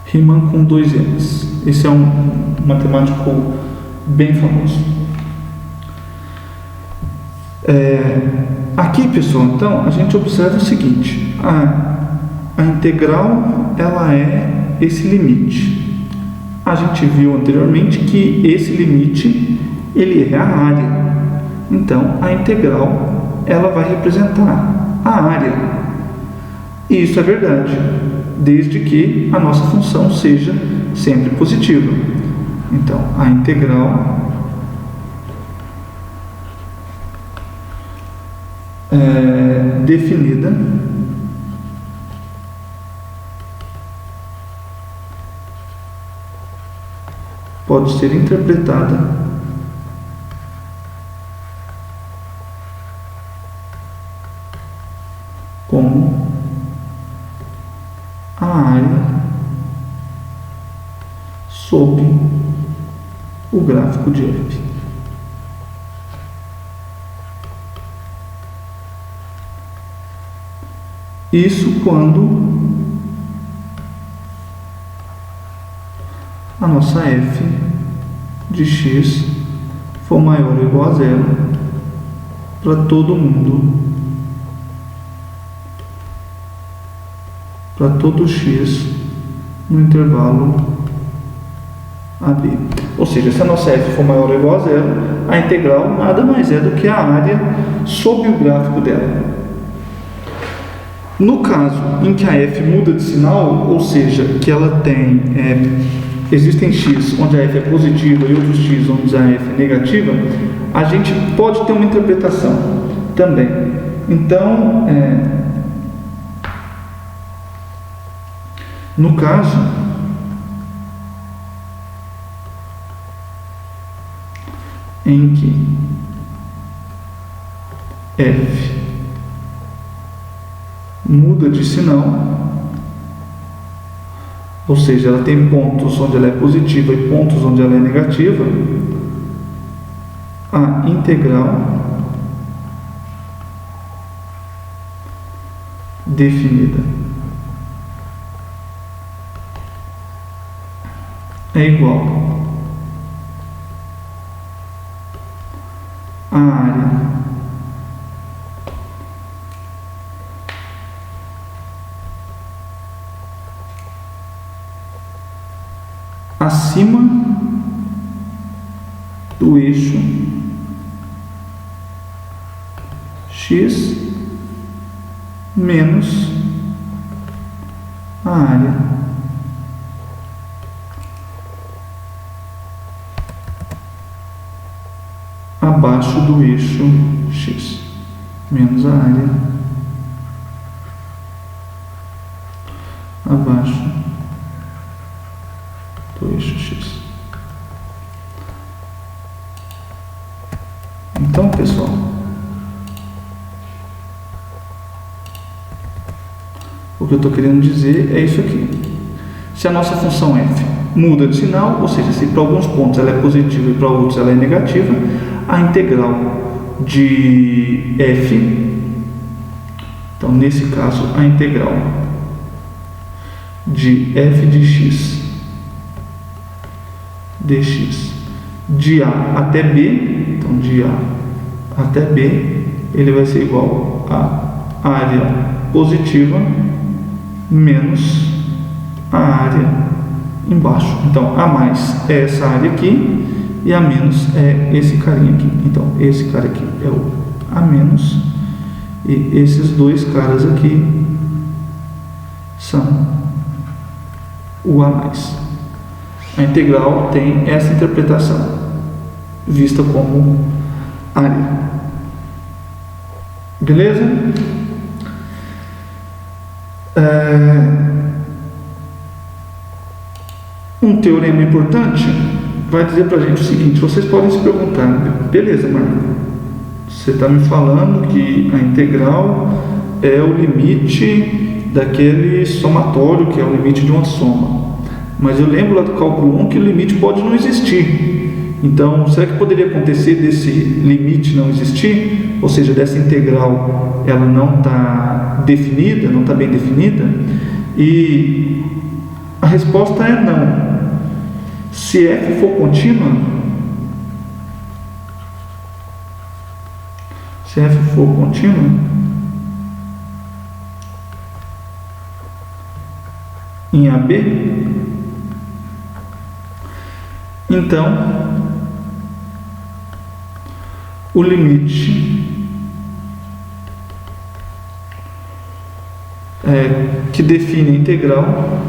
Riemann com 2 N's. Esse é um matemático bem famoso. Aqui, pessoal, então, a gente observa o seguinte: a integral, ela é esse limite. A gente viu anteriormente que esse limite, ele é a área. Então, a integral, ela vai representar a área. E isso é verdade, desde que a nossa função seja sempre positiva. Então, a integral definida pode ser interpretada como a área sob o gráfico de F. Isso quando a nossa f de x for maior ou igual a zero para todo mundo, para todo x no intervalo AB. Ou seja, se a nossa f for maior ou igual a zero, a integral nada mais é do que a área sob o gráfico dela. No caso em que a f muda de sinal, ou seja, que ela tem, existem x onde a f é positiva e outros x onde a f é negativa, a gente pode ter uma interpretação também. Então, no caso em que f muda de sinal, ou seja, ela tem pontos onde ela é positiva e pontos onde ela é negativa, a integral definida é igual à área acima do eixo x menos a área abaixo do eixo x menos a área abaixo do eixo x. Então, pessoal, o que eu estou querendo dizer é isso aqui. Se a nossa função f muda de sinal, ou seja, se para alguns pontos ela é positiva e para outros ela é negativa, a integral de f, então nesse caso a integral de f de x dx de A até B, então de A até B, ele vai ser igual a área positiva menos a área embaixo. Então, A mais é essa área aqui e A menos é esse carinha aqui. Então, esse cara aqui é o A menos e esses dois caras aqui são o A mais. A integral tem essa interpretação, vista como área. Beleza? Um teorema importante vai dizer para a gente o seguinte: vocês podem se perguntar, beleza, Marco, você está me falando que a integral é o limite daquele somatório, que é o limite de uma soma. Mas eu lembro lá do cálculo 1 que o limite pode não existir. Então, será que poderia acontecer desse limite não existir? Ou seja, dessa integral ela não está definida, não está bem definida? E a resposta é não. Se f for contínua, Se f for contínuo, em AB, então o limite que define a integral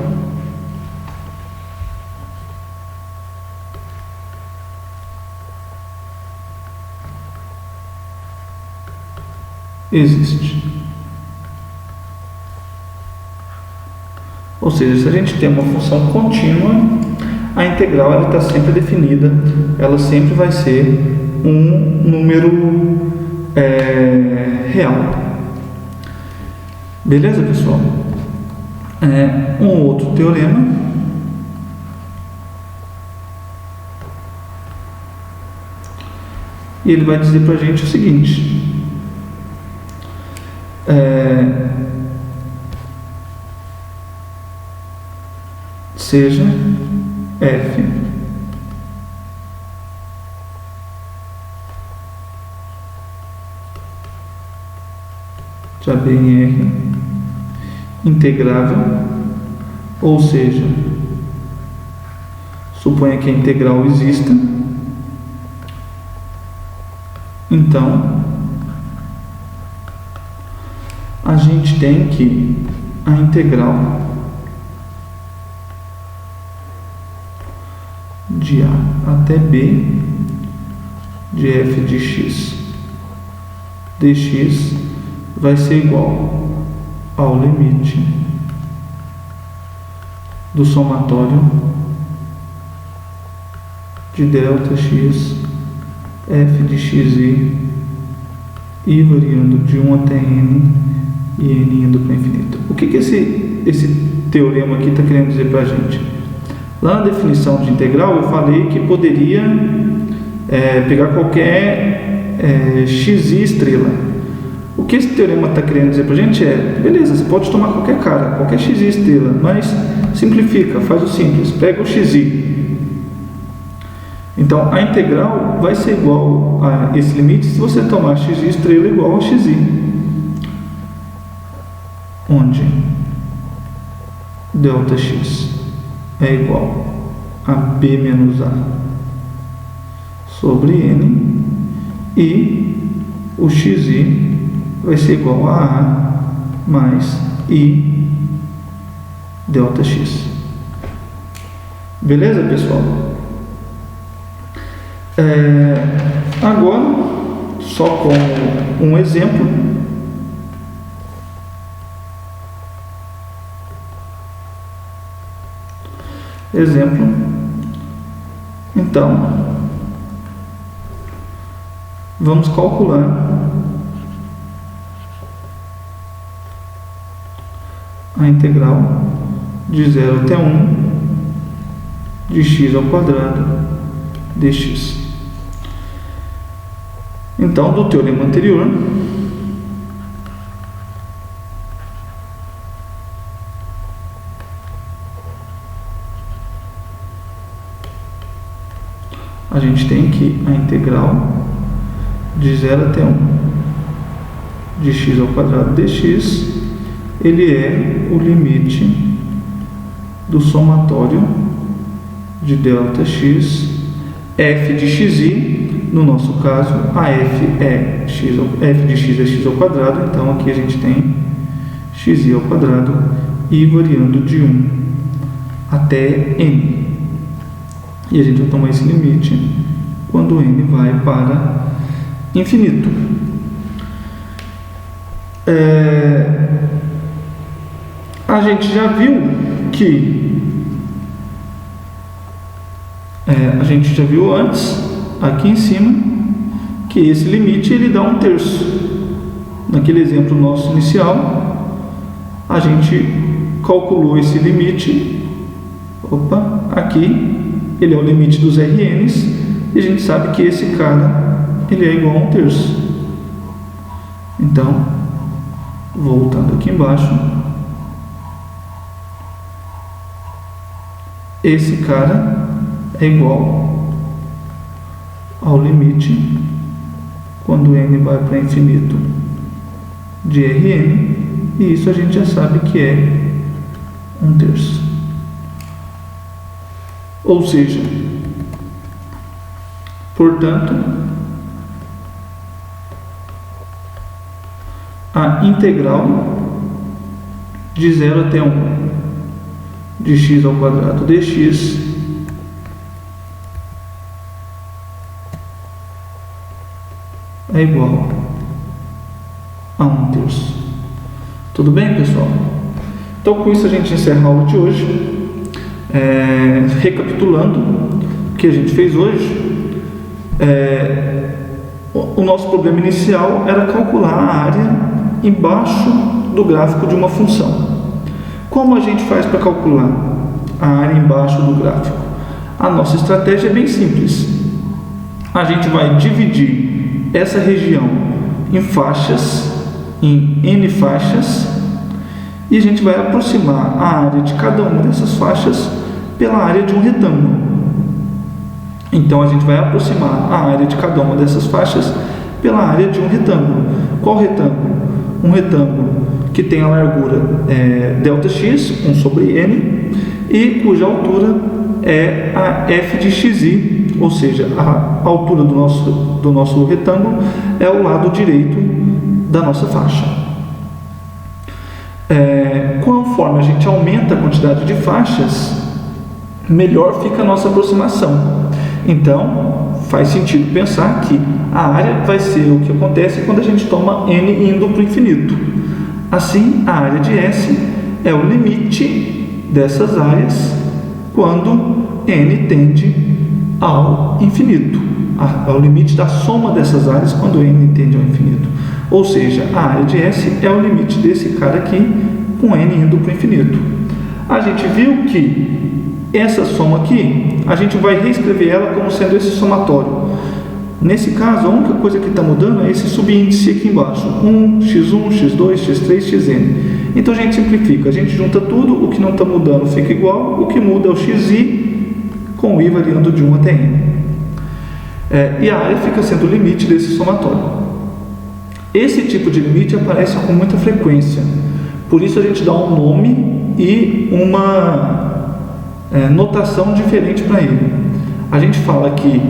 existe. Ou seja, se a gente tem uma função contínua, a integral está sempre definida, ela sempre vai ser um número real. Beleza, pessoal? Um outro teorema. E ele vai dizer para a gente o seguinte: seja f de AB em R integrável, ou seja, suponha que a integral exista, então a gente tem que a integral de A até B de f de x dx vai ser igual ao limite do somatório de delta x f de xi variando de 1 até n e n indo para o infinito. O que esse teorema aqui está querendo dizer para a gente? Lá na definição de integral eu falei que poderia pegar qualquer xi estrela. O que esse teorema está querendo dizer para a gente beleza, você pode tomar qualquer cara, qualquer xi estrela, mas simplifica, faz o simples, pega o xi. Então a integral vai ser igual a esse limite se você tomar xi estrela igual a xi, onde delta x é igual a b menos a sobre n, e o xi vai ser igual a mais i delta x. Beleza, pessoal? Agora, só com um exemplo, então vamos calcular a integral de 0 até 1 de x ao quadrado dx. Então, do teorema anterior, a gente tem que a integral de 0 até 1 de x ao quadrado dx, ele é o limite do somatório de delta x, f de xi, no nosso caso, a f de x é x ao quadrado, então aqui a gente tem xi ao quadrado e variando de 1 até n. E a gente vai tomar esse limite quando n vai para infinito. A gente já viu que a gente já viu antes, aqui em cima, que esse limite ele dá 1/3. Naquele exemplo nosso inicial, a gente calculou esse limite. Aqui ele é o limite dos RNs, e a gente sabe que esse cara ele é igual a 1/3. Então, voltando aqui embaixo, esse cara é igual ao limite quando n vai para infinito de Rn, e isso a gente já sabe que é 1/3. Ou seja, portanto, a integral de 0 até 1 de x ao quadrado dx é igual a 1/3. Tudo bem, pessoal? Então, com isso a gente encerra a aula de hoje. Recapitulando o que a gente fez hoje, o nosso problema inicial era calcular a área embaixo do gráfico de uma função. Como a gente faz para calcular a área embaixo do gráfico? A nossa estratégia é bem simples. A gente vai dividir essa região em faixas, em n faixas, e a gente vai aproximar a área de cada uma dessas faixas pela área de um retângulo. Então a gente vai aproximar a área de cada uma dessas faixas pela área de um retângulo. Qual retângulo? Um retângulo que tem a largura ΔX, 1 sobre n, e cuja altura é a f de xi, ou seja, a altura do nosso retângulo é o lado direito da nossa faixa. Conforme a gente aumenta a quantidade de faixas, melhor fica a nossa aproximação. Então, faz sentido pensar que a área vai ser o que acontece quando a gente toma n indo para o infinito. Assim, a área de S é o limite dessas áreas quando n tende ao infinito. É o limite da soma dessas áreas quando n tende ao infinito. Ou seja, a área de S é o limite desse cara aqui com n indo para o infinito. A gente viu que essa soma aqui, a gente vai reescrever ela como sendo esse somatório. Nesse caso, a única coisa que está mudando é esse subíndice aqui embaixo. 1, x1, x2, x3, xn. Então a gente simplifica, a gente junta tudo, o que não está mudando fica igual, o que muda é o xi, com o i variando de 1 até n. E a área fica sendo o limite desse somatório. Esse tipo de limite aparece com muita frequência, por isso a gente dá um nome e uma notação diferente para ele. A gente fala que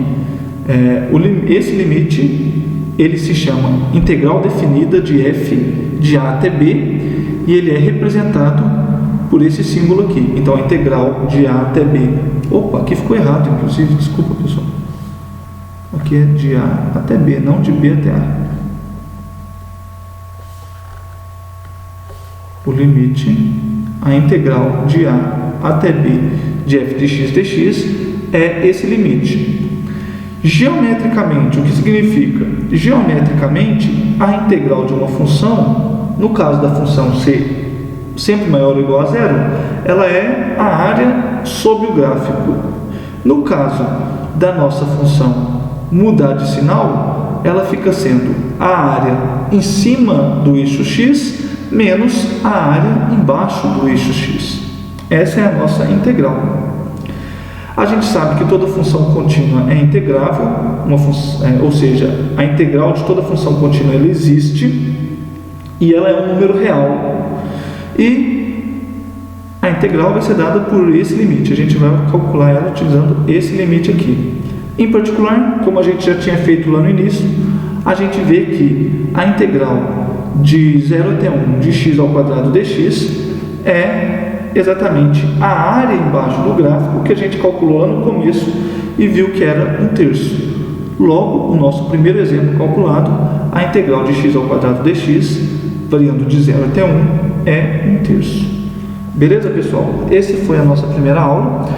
esse limite ele se chama integral definida de f de a até b, e ele é representado por esse símbolo aqui. Então a integral de a até b, opa, aqui ficou errado inclusive, desculpa pessoal, aqui é de a até b, não de b até a. O limite, a integral de a até b de f de x dx é esse limite. Geometricamente, o que significa? Geometricamente, a integral de uma função, no caso da função ser sempre maior ou igual a zero, ela é a área sobre o gráfico. No caso da nossa função mudar de sinal, ela fica sendo a área em cima do eixo x menos a área embaixo do eixo x. Essa é a nossa integral. A gente sabe que toda função contínua é integrável, ou seja, a integral de toda função contínua ela existe e ela é um número real. E a integral vai ser dada por esse limite. A gente vai calcular ela utilizando esse limite aqui. Em particular, como a gente já tinha feito lá no início, a gente vê que a integral de 0 até 1 de x ao quadrado dx é exatamente a área embaixo do gráfico que a gente calculou lá no começo e viu que era 1/3. Logo, o nosso primeiro exemplo calculado, a integral de x ao quadrado dx, variando de 0 até 1, é 1/3. Beleza, pessoal? Essa foi a nossa primeira aula.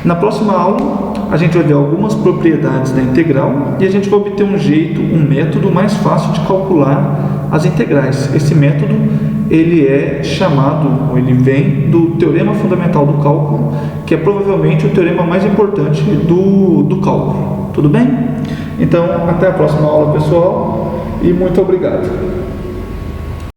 Na próxima aula, a gente vai ver algumas propriedades da integral e a gente vai obter um método mais fácil de calcular as integrais. Esse método ele é chamado, ele vem do teorema fundamental do cálculo, que é provavelmente o teorema mais importante do cálculo. Tudo bem? Então, até a próxima aula, pessoal, e muito obrigado.